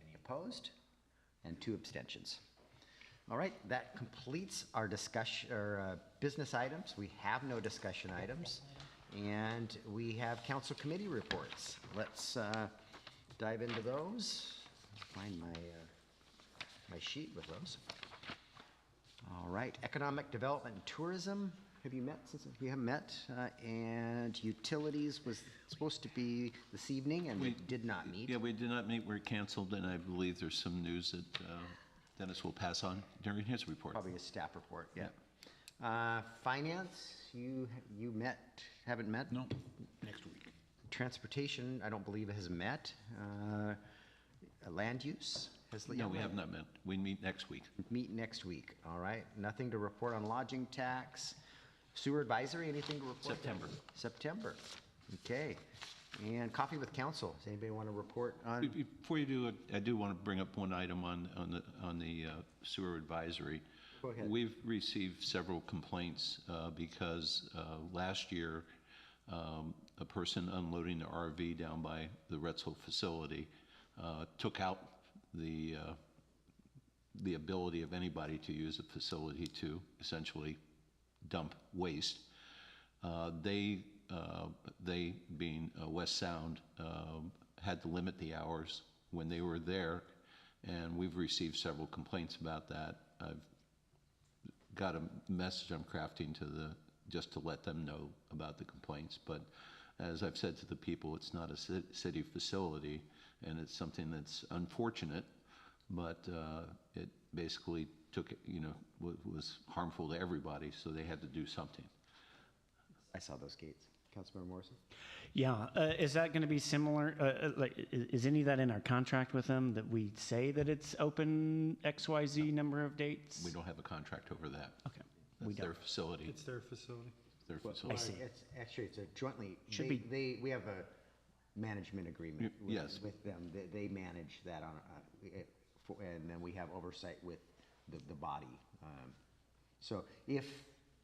Any opposed? And 2 abstentions. All right, that completes our discussion, or business items. We have no discussion items, and we have council committee reports. Let's dive into those. Find my sheet with those. All right, economic development and tourism. Have you met since you haven't met? And utilities was supposed to be this evening, and we did not meet. Yeah, we did not meet. We're canceled, and I believe there's some news that Dennis will pass on during his report. Probably a staff report, yeah. Finance, you haven't met? No, next week. Transportation, I don't believe has met. Land use? No, we have not met. We meet next week. Meet next week, all right. Nothing to report on lodging tax. Sewer advisory, anything to report? September, okay. And coffee with council, does anybody want to report on? Before you do it, I do want to bring up one item on the sewer advisory. Go ahead. We've received several complaints because last year a person unloading the RV down by the Retzel facility took out the ability of anybody to use the facility to essentially dump waste. They being West Sound, had to limit the hours when they were there, and we've received several complaints about that. I've got a message I'm crafting just to let them know about the complaints, but as I've said to the people, it's not a city facility, and it's something that's unfortunate, but it basically took, was harmful to everybody, so they had to do something. I saw those gates. Councilmember Morrison? Yeah, is that going to be similar? Is any of that in our contract with them that we say that it's open XYZ number of dates? We don't have a contract over that. Okay. That's their facility. It's their facility. Their Well, facility. it's a jointly, Should be. we have a management agreement Yes. with them. They manage that and then we have oversight with the body. So if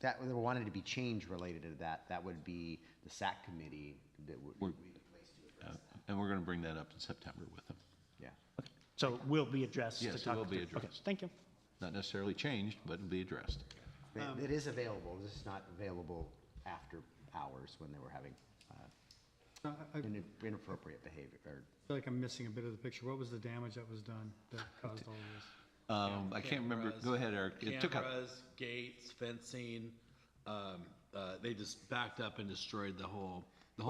that there wanted to be change related to that, that would be the SAC committee that would be the place to address that. And we're going to bring that up in September with them. Yeah. Okay. So it will be addressed? Yes, to it talk will be to- addressed. Okay, thank you. Not necessarily changed, but it'll be addressed. It is available. This is not available after hours when they were having I inappropriate behavior. Or feel like I'm missing a bit of the picture. What was the damage that was done that caused all of this? I can't remember. Go ahead, Eric. It took up. Cameras, gates, fencing, they just backed up and destroyed the whole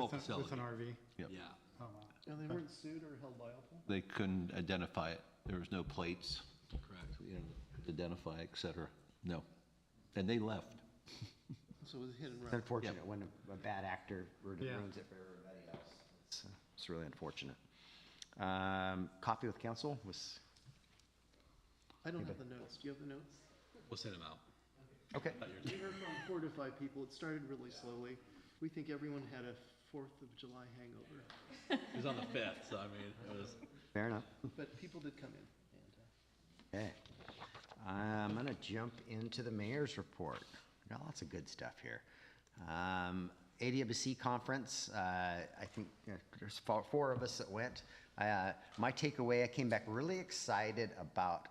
facility. With an RV? Yep. Yeah. Oh, wow. And they weren't sued or held liable? They couldn't identify it. There was no plates. Correct. Identify, et cetera. No. And they left. So it was hit and It's run. unfortunate when a bad actor ruins Yeah. it for everybody else. It's really unfortunate. Coffee with council was, I don't have the notes. Do you have the notes? We'll send them out. okay. We heard from 4 to 5 people. It started really slowly. We think everyone had a 4th of July hangover, It was on the 5th, so I mean, it was. Fair enough. but people did come in. Okay. I'm going to jump into the mayor's report. Got lots of good stuff here. ADWC conference, I think there's 4 of us that went. My takeaway, I came back really excited about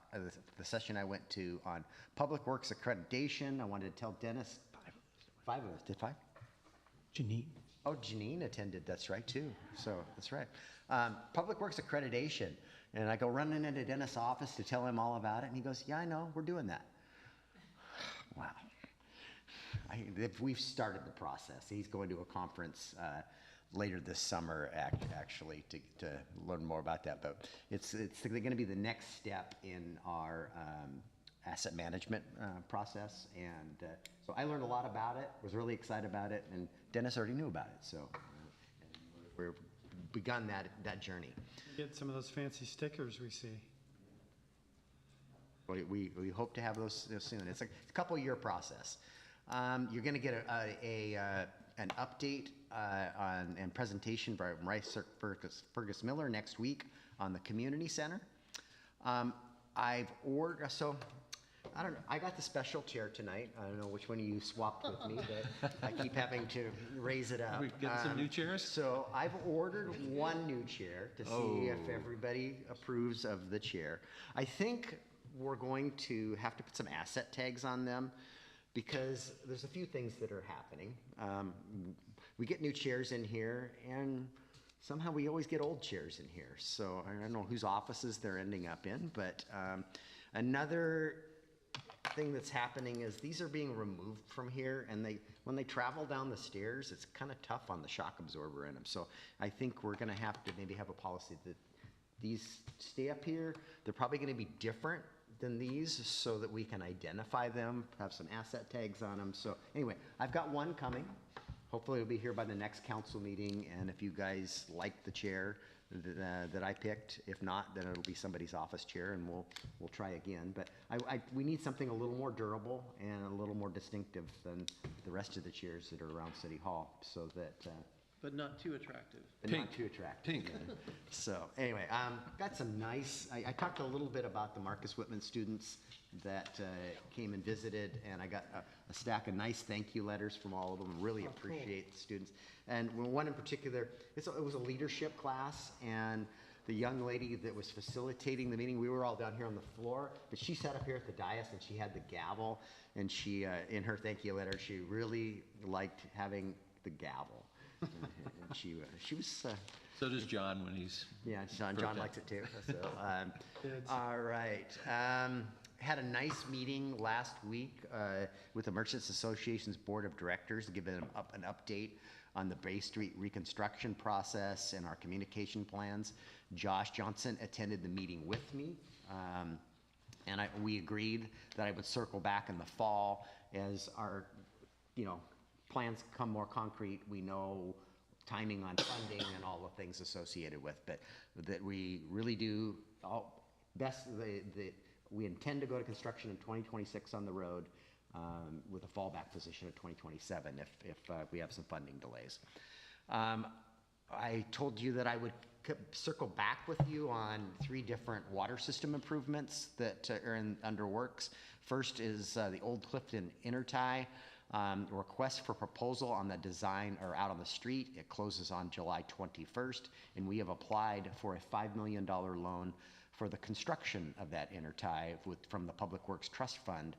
the session I went to on Public Works accreditation. I wanted to tell Dennis, 5 of us, did 5? Janine. Oh, Janine attended, that's right, too. So, that's right. Public Works accreditation. And I go running into Dennis' office to tell him all about it, and he goes, yeah, I know, we're doing that. Wow. We've started the process. He's going to a conference later this summer, actually, to learn more about that. But it's going to be the next step in our asset management process. And so I learned a lot about it, was really excited about it, and Dennis already knew about it. So we've begun that journey. Get some of those fancy stickers we see. We hope to have those soon. It's a couple-year process. You're going to get an update and presentation by Rice Fergus Miller next week on the community center. I've ordered, so I don't know, I got the special chair tonight. I don't know which one of you swapped with me, but I keep having to raise it up. We getting some new chairs? So I've ordered one new chair to see if everybody approves of the chair. I think we're going to have to put some asset tags on them because there's a few things that are happening. We get new chairs in here, and somehow we always get old chairs in here. So I don't know whose offices they're ending up in, but another thing that's happening is these are being removed from here, and when they travel down the stairs, it's kind of tough on the shock absorber in them. So I think we're going to have to maybe have a policy that these stay up here. They're probably going to be different than these so that we can identify them, have some asset tags on them. So anyway, I've got one coming. Hopefully it'll be here by the next council meeting, and if you guys like the chair that I picked, if not, then it'll be somebody's office chair, and we'll try again. But we need something a little more durable and a little more distinctive than the rest of the chairs that are around City Hall, so that But not too attractive. not too attractive. Pink. Yeah. So anyway, got some nice, I talked a little bit about the Marcus Whitman students that came and visited, and I got a stack of nice thank you letters from all of them. Really appreciate the students. And one in particular, it was a leadership class, and the young lady that was facilitating the meeting, we were all down here on the floor, but she sat up here at the dais and she had the gavel, and she, in her thank you letter, she really liked having the gavel. And she was. So does John when he's. Yeah, John likes it too. So, all right. Had a nice meeting last week with the Merchants Association's Board of Directors to give them an update on the Bay Street reconstruction process and our communication plans. Josh Johnson attended the meeting with me. And we agreed that I would circle back in the fall as our, plans become more concrete. We know timing on funding and all the things associated with, but that we really do we intend to go to construction in 2026 on the road, with a fallback position of 2027 if we have some funding delays. I told you that I would circle back with you on 3 different water system improvements that are under works. First is the Old Clifton Intertie. Request for proposal on the design are out on the street. It closes on July 21st, and we have applied for a $5 million loan for the construction of that intertie from the Public Works Trust Fund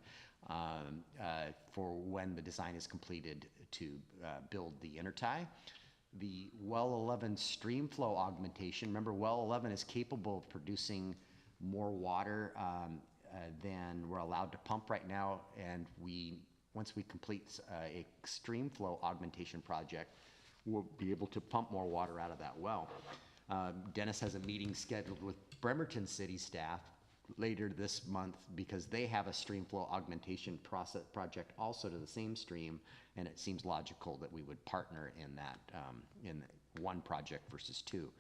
for when the design is completed to build the intertie. The Well 11 stream flow augmentation. Remember, Well 11 is capable of producing more water than we're allowed to pump right now, and once we complete a stream flow augmentation project, we'll be able to pump more water out of that well. Dennis has a meeting scheduled with Bremerton City staff later this month because they have a stream flow augmentation project also to the same stream, and it seems logical that we would partner in that, in one project versus 2.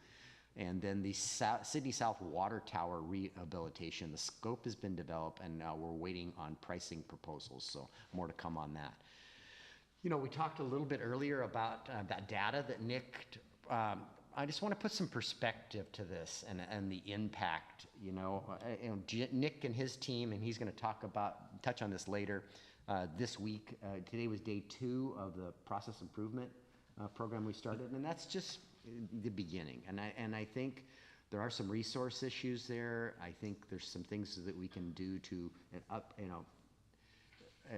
And then the Sydney South Water Tower rehabilitation, the scope has been developed, and now we're waiting on pricing proposals, so more to come on that. We talked a little bit earlier about that data that Nick, I just want to put some perspective to this and the impact, Nick and his team, and he's going to touch on this later this week. Today was day 2 of the process improvement program we started, and that's just the beginning. And I think there are some resource issues there. I think there's some things that we can do to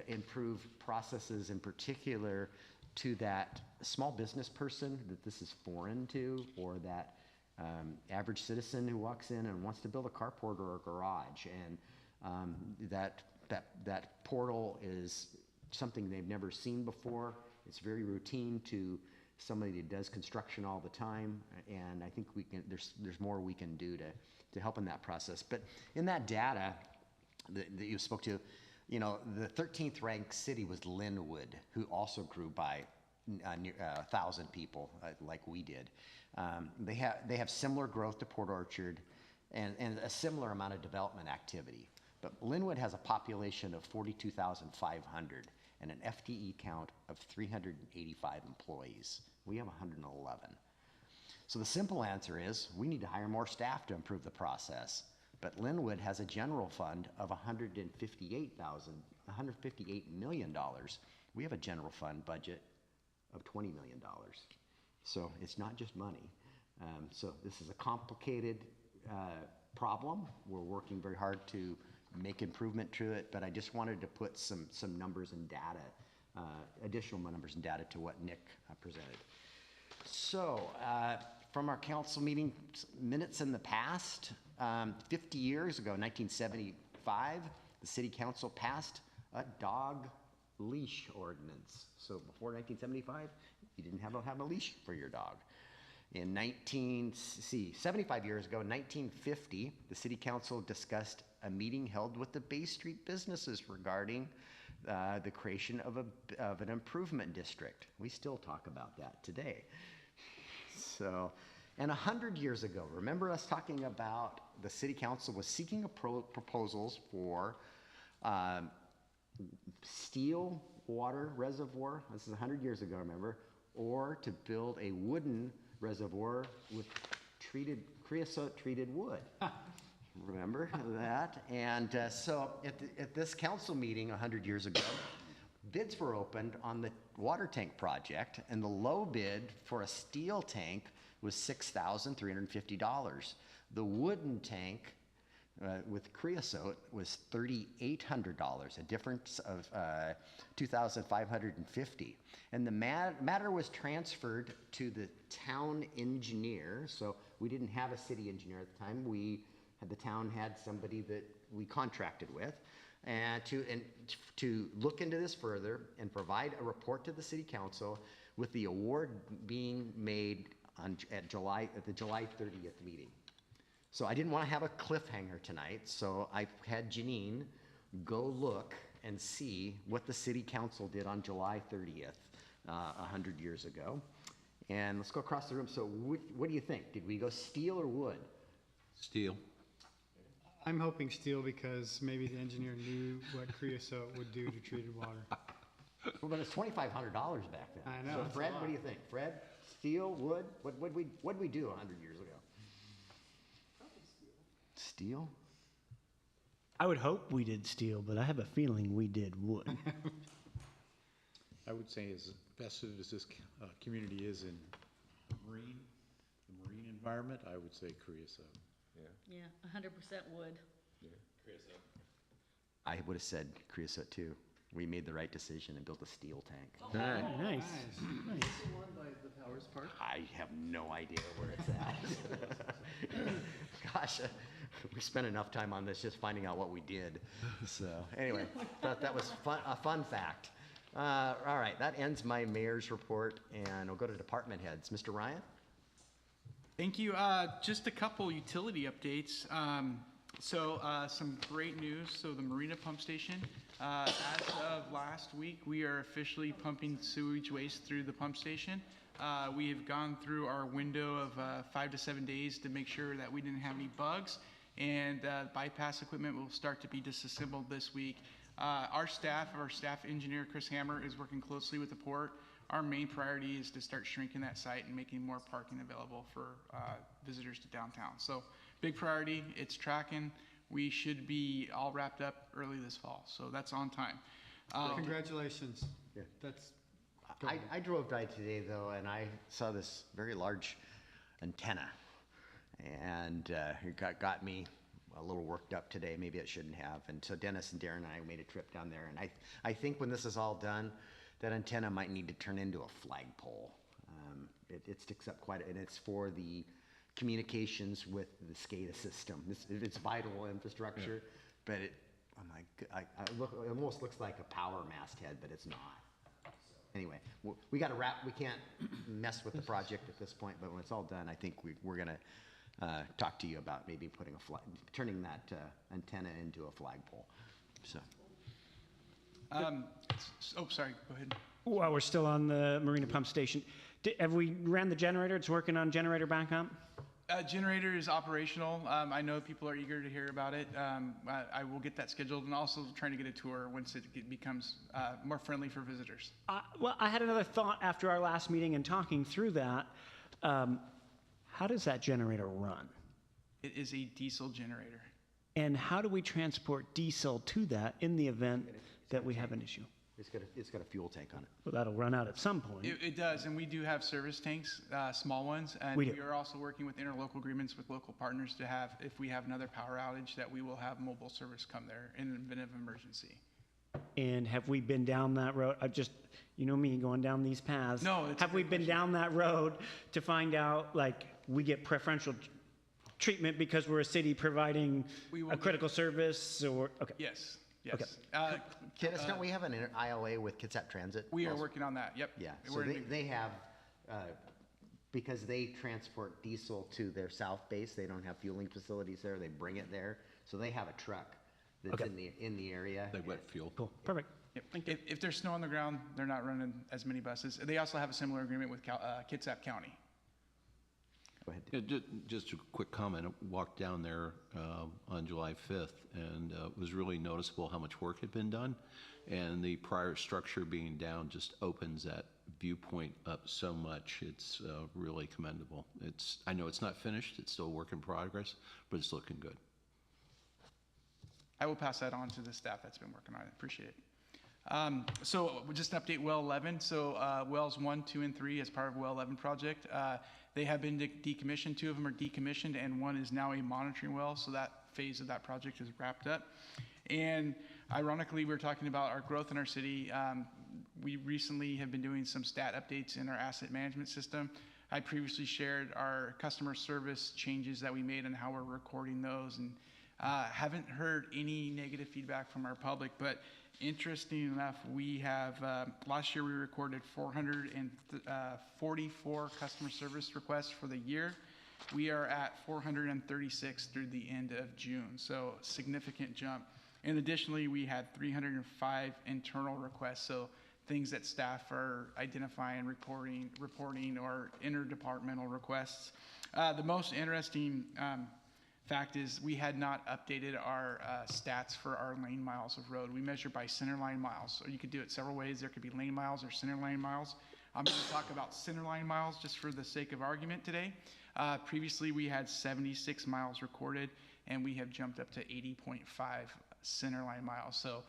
improve processes, in particular to that small business person that this is foreign to, or that average citizen who walks in and wants to build a carport or a garage, and that portal is something they've never seen before. It's very routine to somebody that does construction all the time, and I think there's more we can do to help in that process. But in that data that you spoke to, the 13th ranked city was Linwood, who also grew by 1,000 people like we did. They have similar growth to Port Orchard and a similar amount of development activity. But Linwood has a population of 42,500 and an FTE count of 385 employees. We have 111. So the simple answer is we need to hire more staff to improve the process. But Linwood has a general fund of $158 million. We have a general fund budget of $20 million. So it's not just money. So this is a complicated problem. We're working very hard to make improvement to it, but I just wanted to put some numbers and data, additional numbers and data to what Nick presented. So from our council meeting minutes in the past, 50 years ago, 1975, the city council passed a dog leash ordinance. So before 1975, you didn't have to have a leash for your dog. In 75 years ago, in 1950, the city council discussed a meeting held with the Bay Street businesses regarding the creation of an improvement district. We still talk about that today. So, and 100 years ago, remember us talking about the city council was seeking proposals for steel water reservoir. This is 100 years ago, remember, or to build a wooden reservoir with creosote treated wood. Remember that? And so at this council meeting 100 years ago, bids were opened on the water tank project, and the low bid for a steel tank was $6,350. The wooden tank with creosote was $3,800, a difference of $2,550. And the matter was transferred to the town engineer. So we didn't have a city engineer at the time. The town had somebody that we contracted with, and to look into this further and provide a report to the city council, with the award being made at the July 30th meeting. So I didn't want to have a cliffhanger tonight, so I had Janine go look and see what the city council did on July 30th, 100 years ago. And let's go across the room. So what do you think? Did we go steel or wood? Steel. I'm hoping steel because maybe the engineer knew what creosote would do to treated water. Well, but it's $2,500 back then. I know, So it's a Fred, lot. what do you think? Fred, steel, wood? What'd we do 100 years ago? Steel? I would hope we did steel, but I have a feeling we did wood. I would say as vested as this community is in the marine environment, I would say creosote. Yeah, 100% wood. I would have said creosote too. We made the right decision and built a steel tank. Nice. The one by the Powers Park? I have no idea where it's at. Gosh, we spent enough time on this just finding out what we did. So anyway, thought that was a fun fact. All right, that ends my mayor's report, and we'll go to department heads. Mr. Ryan? Thank you. Just a couple utility updates. Some great news. So the Marina Pump Station, as of last week, we are officially pumping sewage waste through the pump station. We have gone through our window of 5 to 7 days to make sure that we didn't have any bugs, and bypass equipment will start to be disassembled this week. Our staff engineer, Chris Hammer, is working closely with the port. Our main priority is to start shrinking that site and making more parking available for visitors to downtown. So big priority, it's tracking. We should be all wrapped up early this fall, so that's on time. Congratulations. Yeah. That's. I drove by today though, and I saw this very large antenna, and it got me a little worked up today. Maybe it shouldn't have. And so Dennis and Darren and I made a trip down there, and I think when this is all done, that antenna might need to turn into a flagpole. It sticks up quite, and it's for the communications with the SCADA system. It's vital infrastructure, but it almost looks like a power masthead, but it's not. Anyway, we got to wrap. We can't mess with the project at this point, but when it's all done, I think we're gonna talk to you about maybe putting turning that antenna into a flagpole. So. Sorry, go ahead. While we're still on the Marina Pump Station, have we ran the generator? It's working on generator backup? Generator is operational. I know people are eager to hear about it. I will get that scheduled, and also trying to get a tour once it becomes more friendly for visitors. Well, I had another thought after our last meeting and talking through that. How does that generator run? It is a diesel generator. And how do we transport diesel to that in the event that we have an issue? It's got a fuel tank on it. Well, that'll run out at some point. It does, and we do have service tanks, small ones, and we are also working with interlocal agreements with local partners to have, if we have another power outage, that we will have mobile service come there in the event of emergency. And have we been down that road? You know me, going down these paths. No, have we been down that road to find out, like, we get preferential treatment because we're a city providing a critical service, or, okay. Yes. Okay. Kidis, don't we have an ILA with Kitsap Transit? We are working on that, yep. Yeah, so they have, because they transport diesel to their south base, they don't have fueling facilities there, they bring it there. So they have a truck that's in the area. They wet fuel. Cool, perfect. Yep. If there's snow on the ground, they're not running as many buses. They also have a similar agreement with Kitsap County. Go ahead. Yeah, just a quick comment. I walked down there on July 5th, and it was really noticeable how much work had been done. And the prior structure being down just opens that viewpoint up so much. It's really commendable. I know it's not finished. It's still a work in progress, but it's looking good. I will pass that on to the staff that's been working on it. Appreciate it. So just an update, well 11. So wells 1, 2, and 3 as part of well 11 project. They have been decommissioned. 2 of them are decommissioned, and 1 is now a monitoring well. So that phase of that project is wrapped up. And ironically, we're talking about our growth in our city. We recently have been doing some stat updates in our asset management system. I previously shared our customer service changes that we made and how we're recording those, and haven't heard any negative feedback from our public. But interesting enough, we have, last year we recorded 444 customer service requests for the year. We are at 436 through the end of June, so significant jump. And additionally, we had 305 internal requests, so things that staff are identifying, reporting, or interdepartmental requests. The most interesting fact is we had not updated our stats for our lane miles of road. We measure by center line miles, so you could do it several ways. There could be lane miles or center line miles. I'm going to talk about center line miles just for the sake of argument today. Previously, we had 76 miles recorded, and we have jumped up to 80.5 center line miles. So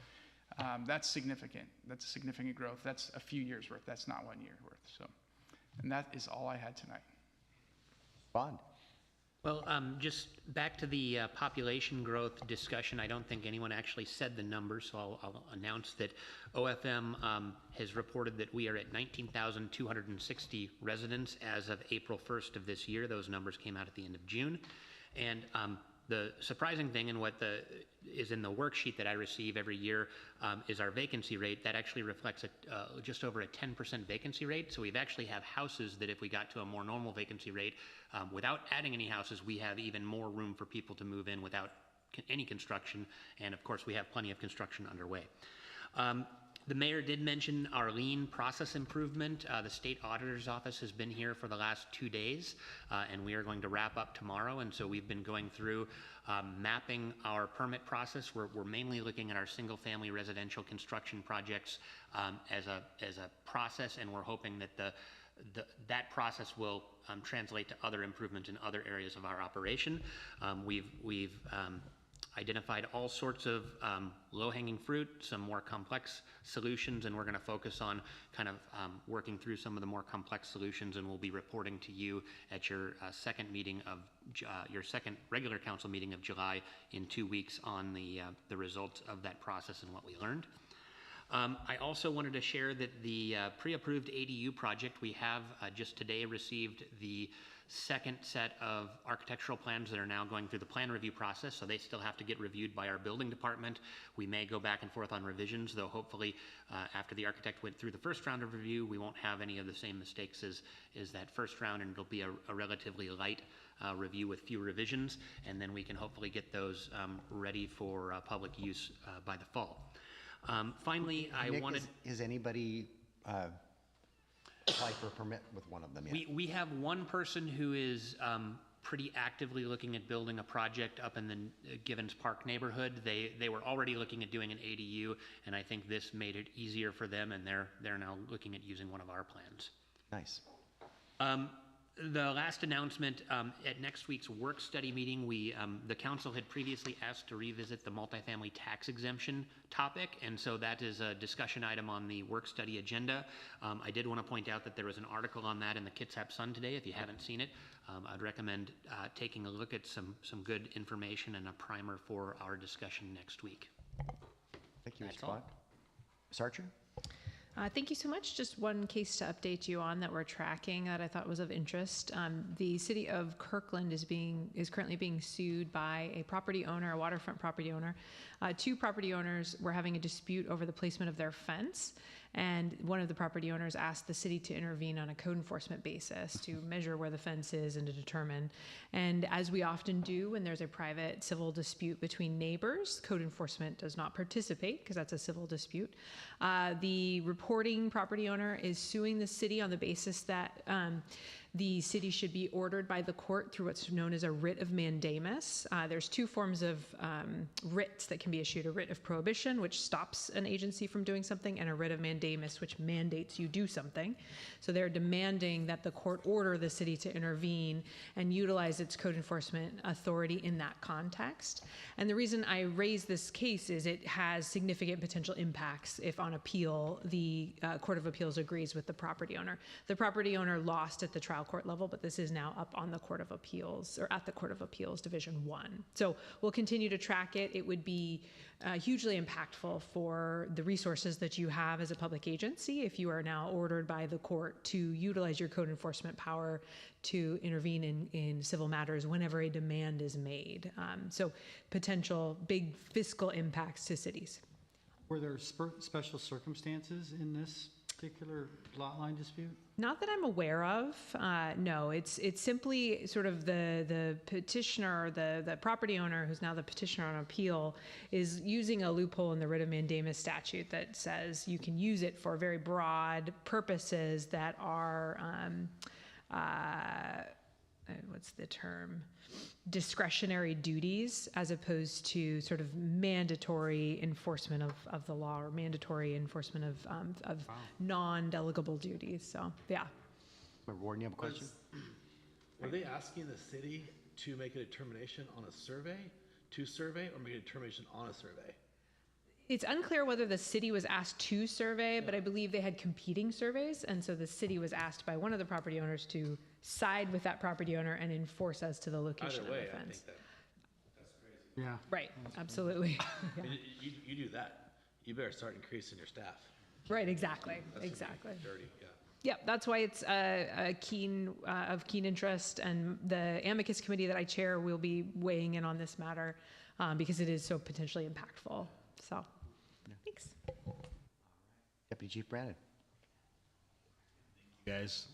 that's significant. That's a significant growth. That's a few years worth. That's not 1 year worth. So, and that is all I had tonight. Bond. Well, just back to the population growth discussion, I don't think anyone actually said the numbers, so I'll announce that OFM has reported that we are at 19,260 residents as of April 1st of this year. Those numbers came out at the end of June. And the surprising thing, and what is in the worksheet that I receive every year, is our vacancy rate. That actually reflects just over a 10% vacancy rate. So we've actually have houses that if we got to a more normal vacancy rate, without adding any houses, we have even more room for people to move in without any construction. And of course, we have plenty of construction underway. The mayor did mention our lien process improvement. The state auditor's office has been here for the last 2 days, and we are going to wrap up tomorrow. And so we've been going through mapping our permit process. We're mainly looking at our single-family residential construction projects as a process, and we're hoping that that process will translate to other improvements in other areas of our operation. We've identified all sorts of low-hanging fruit, some more complex solutions, and we're going to focus on kind of working through some of the more complex solutions, and we'll be reporting to you at your second meeting of your second regular council meeting of July in 2 weeks on the results of that process and what we learned. I also wanted to share that the pre-approved ADU project, we have just today received the second set of architectural plans that are now going through the plan review process, so they still have to get reviewed by our building department. We may go back and forth on revisions, though hopefully after the architect went through the first round of review, we won't have any of the same mistakes as that first round, and it'll be a relatively light review with few revisions, and then we can hopefully get those ready for public use by the fall. Finally, I Nick, wanted... Has anybody apply for a permit with one of them yet? We have one person who is pretty actively looking at building a project up in the Givens Park neighborhood. They were already looking at doing an ADU, and I think this made it easier for them, and they're now looking at using one of our plans. Nice. The last announcement, at next week's work study meeting, the council had previously asked to revisit the multifamily tax exemption topic, and so that is a discussion item on the work study agenda. I did want to point out that there was an article on that in the Kitsap Sun today. If you haven't seen it, I'd recommend taking a look at some good information and a primer for our discussion next week. Thank you, That's Mr. Bond. Ms. Archer? Thank you so much. Just one case to update you on that we're tracking that I thought was of interest. The city of Kirkland is currently being sued by a property owner, a waterfront property owner. Two property owners were having a dispute over the placement of their fence, and one of the property owners asked the city to intervene on a code enforcement basis to measure where the fence is and to determine. And as we often do when there's a private civil dispute between neighbors, code enforcement does not participate because that's a civil dispute. The reporting property owner is suing the city on the basis that the city should be ordered by the court through what's known as a writ of mandamus. There's two forms of writs that can be issued: a writ of prohibition, which stops an agency from doing something, and a writ of mandamus, which mandates you do something. So they're demanding that the court order the city to intervene and utilize its code enforcement authority in that context. And the reason I raise this case is it has significant potential impacts if on appeal the Court of Appeals agrees with the property owner. The property owner lost at the trial court level, but this is now up on the Court of Appeals, or at the Court of Appeals Division 1. So we'll continue to track it. It would be hugely impactful for the resources that you have as a public agency if you are now ordered by the court to utilize your code enforcement power to intervene in civil matters whenever a demand is made. So potential big fiscal impacts to cities. Were there special circumstances in this? particular lot line dispute? Not that I'm aware of. No, it's simply sort of the petitioner, the property owner who's now the petitioner on appeal is using a loophole in the writ of mandamus statute that says you can use it for very broad purposes that are, what's the term? Discretionary duties as opposed to sort of mandatory enforcement of the law or mandatory enforcement of non-delegable duties. So, yeah. Warden, you have a question? Were they asking the city to make a determination on a survey, or make a determination on a survey? It's unclear whether the city was asked to survey, but I believe they had competing surveys. And so the city was asked by one of the property owners to side with that property owner and enforce as to the location Either way, of the I fence. think that's crazy. Yeah. Right, absolutely. I mean, you do that, you better start increasing your staff. Right, exactly, That's exactly. dirty, yeah. Yep, that's why it's of keen interest, and the amicus committee that I chair will be weighing in on this matter because it is so potentially impactful. So, thanks. Deputy Chief Brandon. Guys,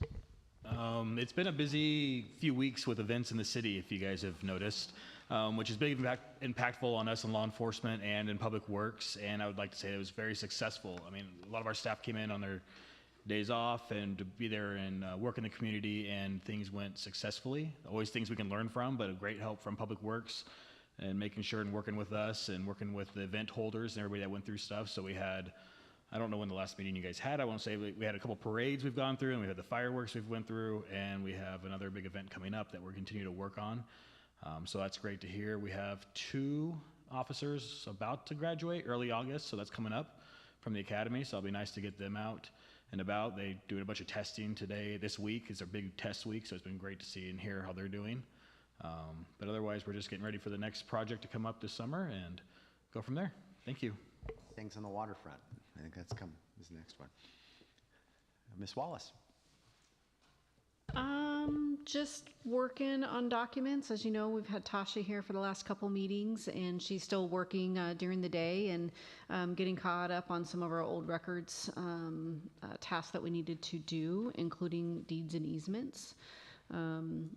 it's been a busy few weeks with events in the city, if you guys have noticed, which is big impactful on us in law enforcement and in public works. And I would like to say it was very successful. I mean, a lot of our staff came in on their days off and to be there and work in the community, and things went successfully. Always things we can learn from, but a great help from public works and making sure and working with us and working with the event holders and everybody that went through stuff. So we had, I don't know when the last meeting you guys had, I won't say, we had a couple parades we've gone through, and we had the fireworks we've went through, and we have another big event coming up that we're continuing to work on. So that's great to hear. We have 2 officers about to graduate early August, so that's coming up from the academy, so it'll be nice to get them out and about. They doing a bunch of testing today. This week is their big test week, so it's been great to see and hear how they're doing. But otherwise, we're just getting ready for the next project to come up this summer and go from there. Thank you. Things on the waterfront. I think that's is the next one. Ms. Wallace. Just working on documents. As you know, we've had Tasha here for the last couple meetings, and she's still working during the day and getting caught up on some of our old records tasks that we needed to do, including deeds and easements.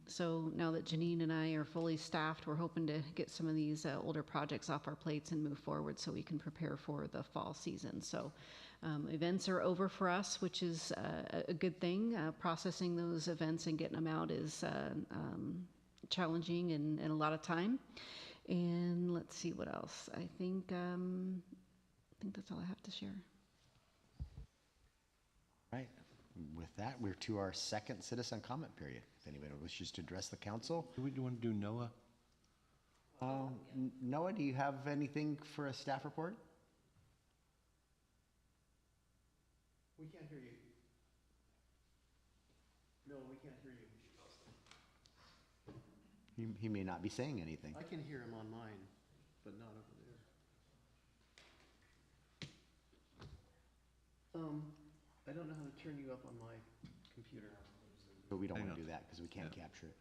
So now that Janine and I are fully staffed, we're hoping to get some of these older projects off our plates and move forward so we can prepare for the fall season. So events are over for us, which is a good thing. Processing those events and getting them out is challenging and a lot of time. And let's see what else. I think that's all I have to share. Right. With that, we're to our second citizen comment period. If anybody wishes to address the council. Do we want to do Noah? Noah, do you have anything for a staff report? We can't hear you. No, we can't hear you. He may not be saying anything. I can hear him on mine, but not over there. I don't know how to turn you up on my computer. But we don't want to do that because we can't capture it.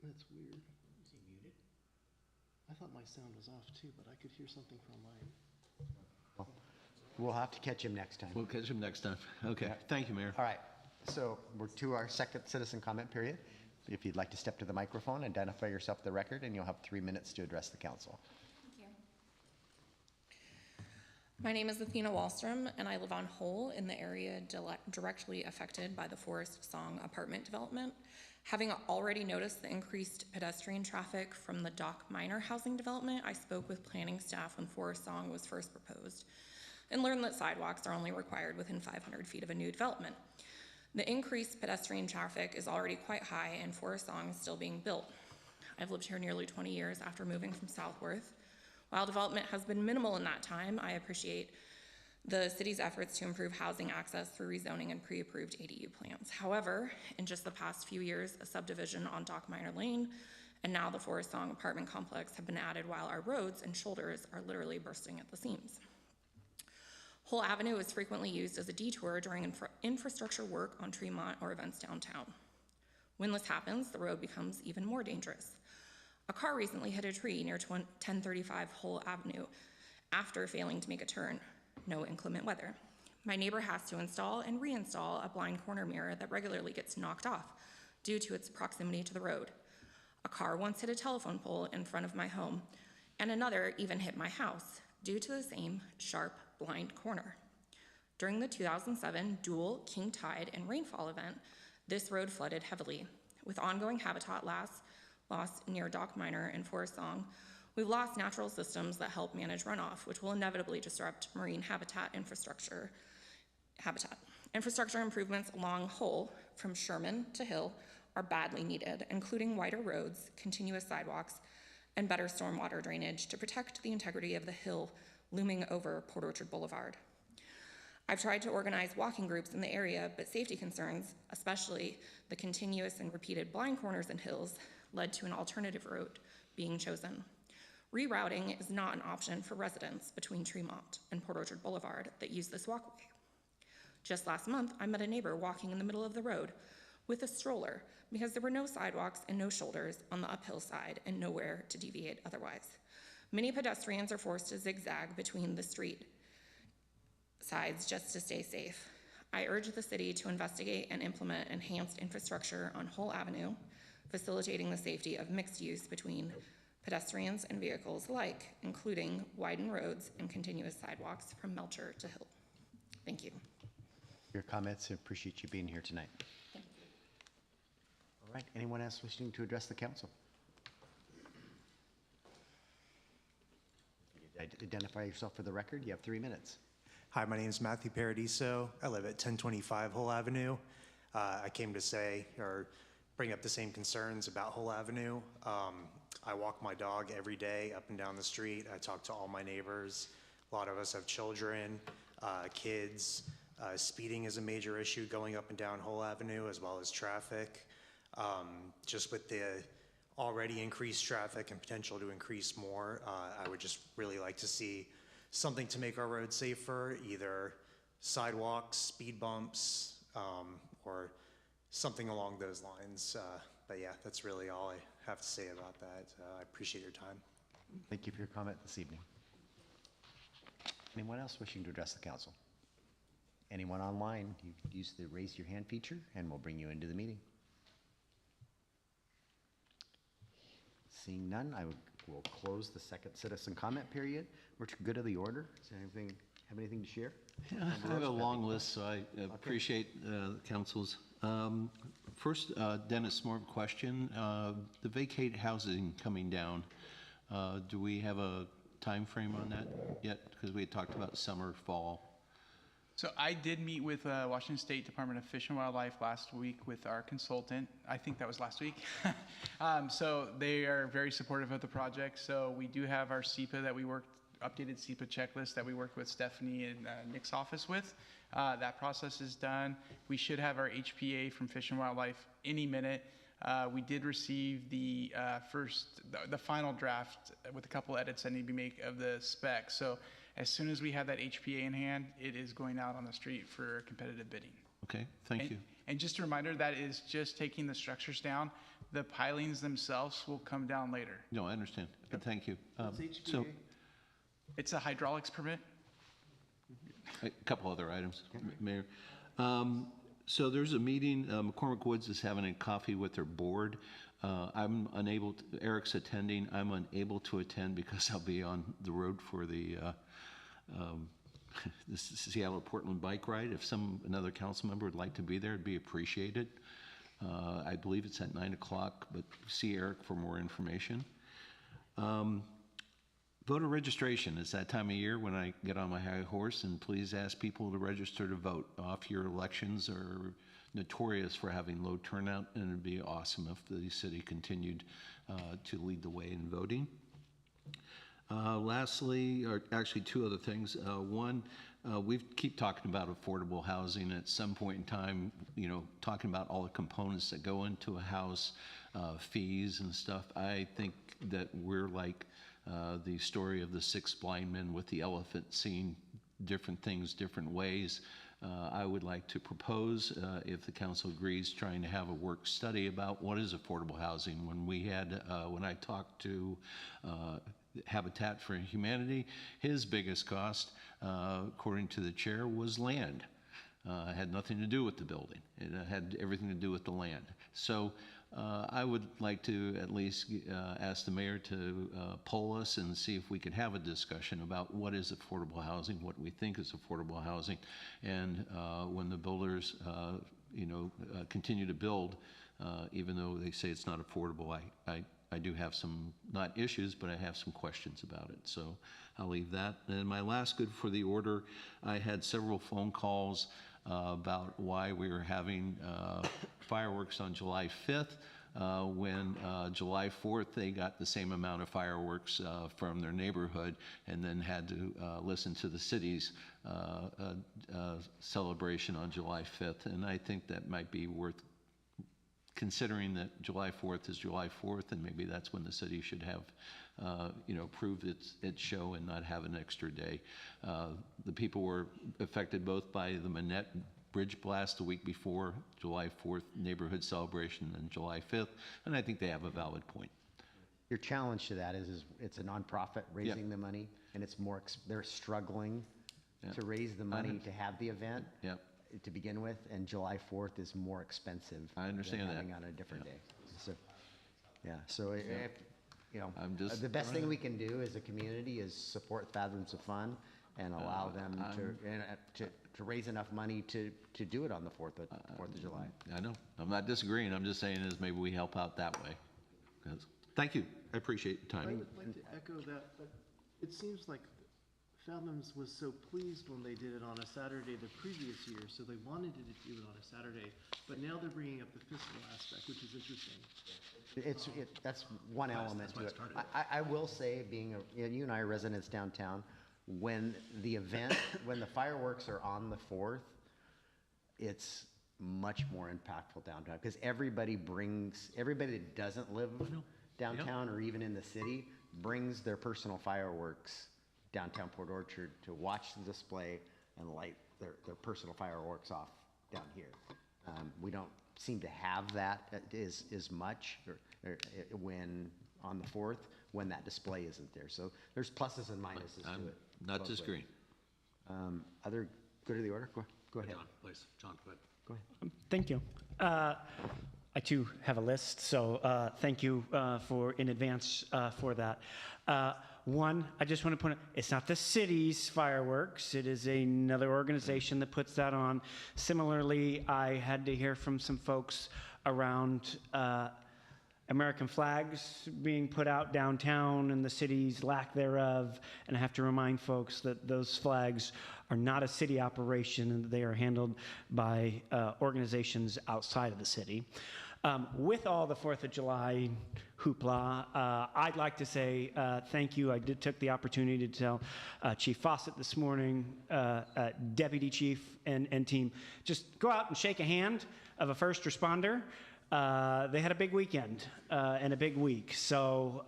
That's weird. Is he muted? I thought my sound was off too, but I could hear something from mine. Well, we'll have to catch him next time. We'll catch him next time. Okay. Yeah. Thank you, Mayor. All right. So we're to our second citizen comment period. If you'd like to step to the microphone, identify yourself for the record, and you'll have 3 minutes to address the council. My name is Athena Wallstrom, and I live on Hull in the area directly affected by the Forest Song apartment development. Having already noticed the increased pedestrian traffic from the Dock Minor housing development, I spoke with planning staff when Forest Song was first proposed and learned that sidewalks are only required within 500 feet of a new development. The increased pedestrian traffic is already quite high, and Forest Song is still being built. I've lived here nearly 20 years after moving from Southworth. While development has been minimal in that time, I appreciate the city's efforts to improve housing access through rezoning and pre-approved ADU plans. However, in just the past few years, a subdivision on Dock Minor Lane and now the Forest Song apartment complex have been added, while our roads and shoulders are literally bursting at the seams. Hull Avenue is frequently used as a detour during infrastructure work on Tremont or events downtown. When this happens, the road becomes even more dangerous. A car recently hit a tree near 1035 Hull Avenue, after failing to make a turn. No inclement weather. My neighbor has to install and reinstall a blind corner mirror that regularly gets knocked off due to its proximity to the road. A car once hit a telephone pole in front of my home, and another even hit my house due to the same sharp blind corner. During the 2007 dual king tide and rainfall event, this road flooded heavily. With ongoing habitat loss near Dock Minor and Forest Song, we've lost natural systems that help manage runoff, which will inevitably disrupt marine infrastructure. Infrastructure improvements along Hull, from Sherman to Hill, are badly needed, including wider roads, continuous sidewalks, and better stormwater drainage to protect the integrity of the hill looming over Port Orchard Boulevard. I've tried to organize walking groups in the area, but safety concerns, especially the continuous and repeated blind corners and hills, led to an alternative route being chosen. Rerouting is not an option for residents between Tremont and Port Orchard Boulevard that use this walkway. Just last month, I met a neighbor walking in the middle of the road with a stroller because there were no sidewalks and no shoulders on the uphill side and nowhere to deviate otherwise. Many pedestrians are forced to zigzag between the street sides just to stay safe. I urge the city to investigate and implement enhanced infrastructure on Hull Avenue, facilitating the safety of mixed use between pedestrians and vehicles alike, including widened roads and continuous sidewalks from Melcher to Hill. Thank you. Your comments, I appreciate you being here tonight. All right, anyone else wishing to address the council? Identify yourself for the record. You have 3 minutes. Hi, my name is Matthew Paradiso. I live at 1025 Hull Avenue. I came to say or bring up the same concerns about Hull Avenue. I walk my dog every day up and down the street. I talk to all my neighbors. A lot of us have children, kids. Speeding is a major issue going up and down Hull Avenue, as well as traffic. Just with the already increased traffic and potential to increase more, I would just really like to see something to make our roads safer, either sidewalks, speed bumps, or something along those lines. But yeah, that's really all I have to say about that. I appreciate your time. Thank you for your comment this evening. Anyone else wishing to address the council? Anyone online, you can use the raise your hand feature and we'll bring you into the meeting. Seeing none, will close the second citizen comment period. We're good of the order. Does anything have anything to share? Yeah, I have a long list, so I appreciate the council's. First, Dennis, more of a question. The vacate housing coming down, do we have a time frame on that yet? Because we had talked about summer, fall. So I did meet with Washington State Department of Fish and Wildlife last week with our consultant. I think that was last week. So they are very supportive of the project. So we do have our SEPA that we updated SEPA checklist that we worked with Stephanie and Nick's office with. That process is done. We should have our HPA from Fish and Wildlife any minute. We did receive the final draft with a couple edits that need to be made of the spec. So as soon as we have that HPA in hand, it is going out on the street for competitive bidding. Okay, thank you. And just a reminder, that is just taking the structures down. The pilings themselves will come down later. No, I understand, but thank you. What's HPA? So, It's a hydraulics permit. a couple other items, Mayor. So there's a meeting, McCormick Woods is having a coffee with their board. I'm unable, Eric's attending, I'm unable to attend because I'll be on the road for the Seattle-Portland bike ride. If another council member would like to be there, it'd be appreciated. I believe it's at 9 o'clock, but see Eric for more information. Voter registration is that time of year when I get on my high horse, and please ask people to register to vote. Off-year elections are notorious for having low turnout, and it'd be awesome if the city continued to lead the way in voting. Lastly, or actually two other things. One, we keep talking about affordable housing. At some point in time, talking about all the components that go into a house, fees and stuff. I think that we're like the story of the 6 blind men with the elephant, seeing different things different ways. I would like to propose, if the council agrees, trying to have a work study about what is affordable housing. When I talked to Habitat for Humanity, his biggest cost, according to the chair, was land. It had nothing to do with the building. It had everything to do with the land. So I would like to at least ask the mayor to poll us and see if we could have a discussion about what is affordable housing, what we think is affordable housing, and when the builders, continue to build, even though they say it's not affordable, I do have some, not issues, but I have some questions about it. So I'll leave that. And my last good for the order, I had several phone calls about why we were having fireworks on July 5th, when July 4th they got the same amount of fireworks from their neighborhood, and then had to listen to the city's celebration on July 5th. And I think that might be worth considering that July 4th is July 4th, and maybe that's when the city should have, approved its show and not have an extra day. The people were affected both by the Manette Bridge blast the week before, July 4th neighborhood celebration, and July 5th, and I think they have a valid point. Your challenge to that is it's a nonprofit raising the money, and it's more, they're struggling to raise the money to have the event. To begin with, and July 4th is more expensive. I understand than having that. on a different day. So, the best thing we can do as a community is support Fathoms of Fun and allow them to raise enough money to do it on the 4th of July. I know. I'm not disagreeing. I'm just saying is maybe we help out that way. Thank you. I appreciate your time. I would like to echo that, but it seems like Fathoms was so pleased when they did it on a Saturday the previous year, so they wanted to do it on a Saturday, but now they're bringing up the fiscal aspect, which is interesting. That's one element to it. I will say, being you and I are residents downtown, when the fireworks are on the 4th, it's much more impactful downtown, because everybody that doesn't live downtown or even in the city brings their personal fireworks downtown Port Orchard to watch the display and light their personal fireworks off down here. We don't seem to have that as much when on the 4th, when that display isn't there. So there's pluses and minuses to it. Not disagreeing. Other good of the order? Go ahead. John, please. John, go ahead. Go ahead. Thank you. I too have a list, so thank you in advance for that. One, I just want to point out, it's not the city's fireworks. It is another organization that puts that on. Similarly, I had to hear from some folks around American flags being put out downtown and the city's lack thereof. And I have to remind folks that those flags are not a city operation, and they are handled by organizations outside of the city. With all the 4th of July hoopla, I'd like to say thank you. I took the opportunity to tell Chief Fawcett this morning, Deputy Chief and team, just go out and shake a hand of a first responder. They had a big weekend and a big week. So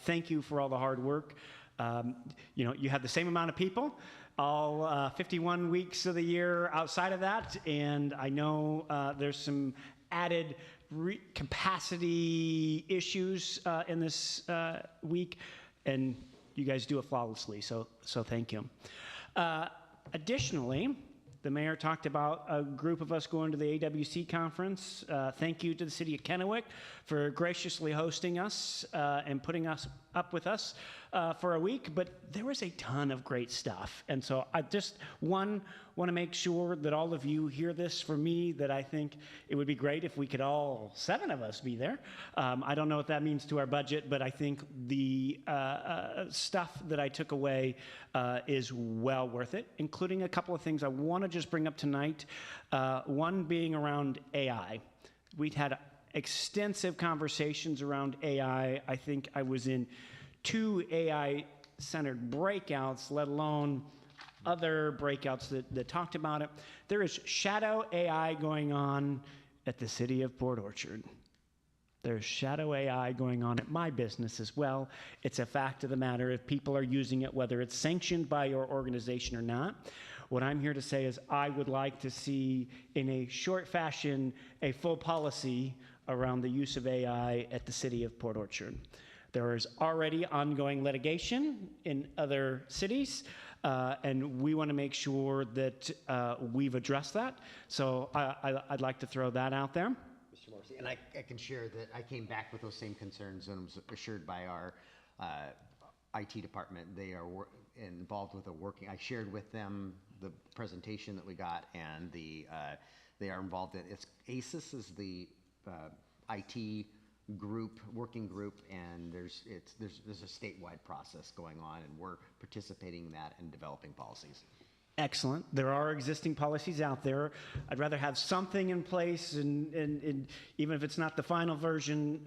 thank you for all the hard work. You had the same amount of people all 51 weeks of the year outside of that, and I know there's some added capacity issues in this week, and you guys do it flawlessly, so thank you. Additionally, the mayor talked about a group of us going to the AWC conference. Thank you to the city of Kennewick for graciously hosting us and putting us up with us for a week, but there was a ton of great stuff. And so I just, want to make sure that all of you hear this from me, that I think it would be great if we could all 7 of us be there. I don't know what that means to our budget, but I think the stuff that I took away is well worth it, including a couple of things I want to just bring up tonight. One being around AI. We'd had extensive conversations around AI. I think I was in 2 AI-centered breakouts, let alone other breakouts that talked about it. There is shadow AI going on at the city of Port Orchard. There's shadow AI going on at my business as well. It's a fact of the matter if people are using it, whether it's sanctioned by your organization or not. What I'm here to say is I would like to see, in a short fashion, a full policy around the use of AI at the city of Port Orchard. There is already ongoing litigation in other cities, and we want to make sure that we've addressed that. So I'd like to throw that out there. Mr. Morrissey, and I can share that I came back with those same concerns and was assured by our IT department. They are involved with I shared with them the presentation that we got, and they are involved in, ACES is the IT group, working group, and there's a statewide process going on, and we're participating in that and developing policies. Excellent. There are existing policies out there. I'd rather have something in place, and even if it's not the final version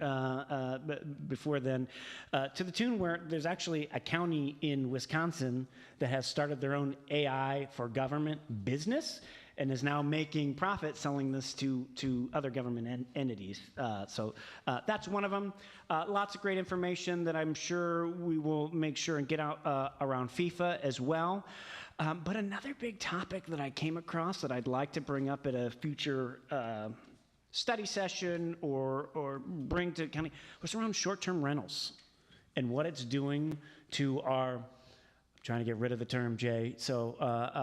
before then, to the tune where there's actually a county in Wisconsin that has started their own AI for government business and is now making profit selling this to other government entities. So that's one of them. Lots of great information that I'm sure we will make sure and get out around FIFA as well. But another big topic that I came across that I'd like to bring up at a future study session or bring to county was around short-term rentals and what it's doing to our, I'm trying to get rid of the term, Jay, so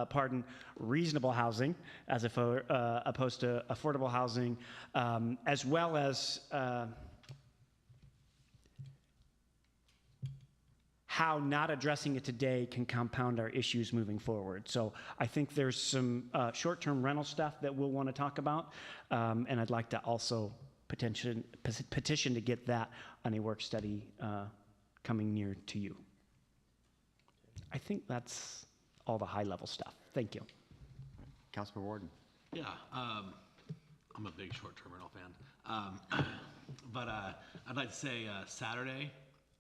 pardon, reasonable housing as opposed to affordable housing, as well as how not addressing it today can compound our issues moving forward. So I think there's some short-term rental stuff that we'll want to talk about, and I'd like to also petition to get that on a work study coming near to you. I think that's all the high-level stuff. Thank you. Councilman Warden. Yeah, I'm a big short-term rental fan. But I'd like to say Saturday,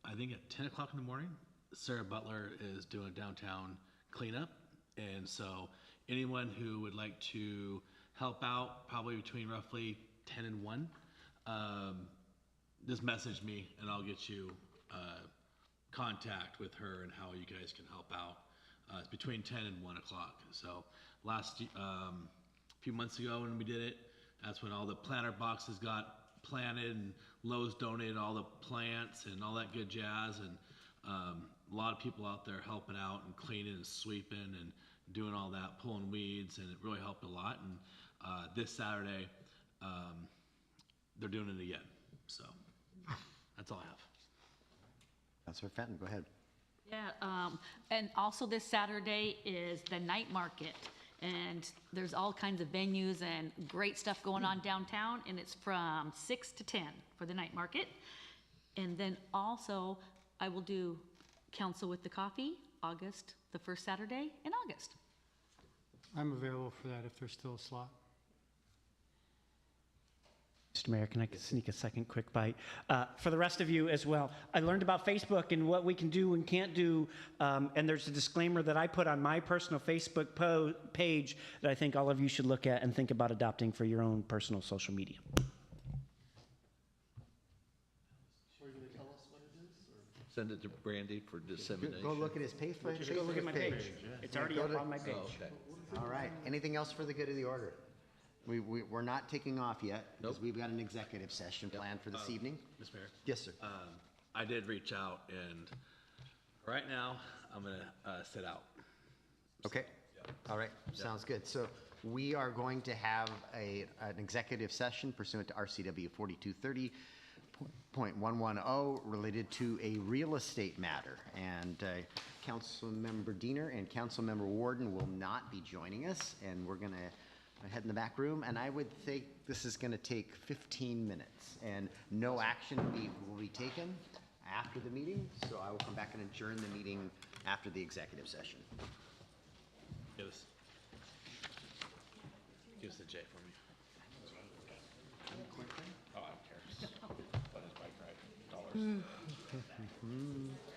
I think at 10 o'clock in the morning, Sarah Butler is doing downtown cleanup. And so anyone who would like to help out, probably between roughly 10 and 1, just message me and I'll get you contact with her and how you guys can help out. It's between 10 and 1 o'clock. So last few months ago when we did it, that's when all the planter boxes got planted and Lowe's donated all the plants and all that good jazz, and a lot of people out there helping out and cleaning and sweeping and doing all that, pulling weeds, and it really helped a lot. And this Saturday, they're doing it again. So that's all I have. Councilor Fenton, go ahead. Yeah, and also this Saturday is the night market. And there's all kinds of venues and great stuff going on downtown, and it's from 6 to 10 for the night market. And then also, I will do Council with the Coffee, August, the first Saturday in August. I'm available for that if there's still a slot. Mr. Mayor, can I sneak a second quick bite? For the rest of you as well, I learned about Facebook and what we can do and can't do, and there's a disclaimer that I put on my personal Facebook page that I think all of you should look at and think about adopting for your own personal social media. Are you going to tell us what it is? Or? Send it to Brandy for dissemination. Go look at his page. Just go look at my page. It's already up on my page. Oh, okay. All right. Anything else for the good of the order? We're not taking off yet because we've got an executive session planned for this evening. Mr. Mayor? Yes, sir. I did reach out, and right now, I'm going to sit out. Okay. All right. Sounds good. So we are going to have an executive session pursuant to RCW 4230.110 related to a real estate matter. And Councilmember Diener and Councilmember Warden will not be joining us, and we're going to head in the back room, and I would think this is going to take 15 minutes, and no action will be taken after the meeting, so I will come back and adjourn the meeting after the executive session. Give us the J for me. Oh, I don't care. What is bike ride? $.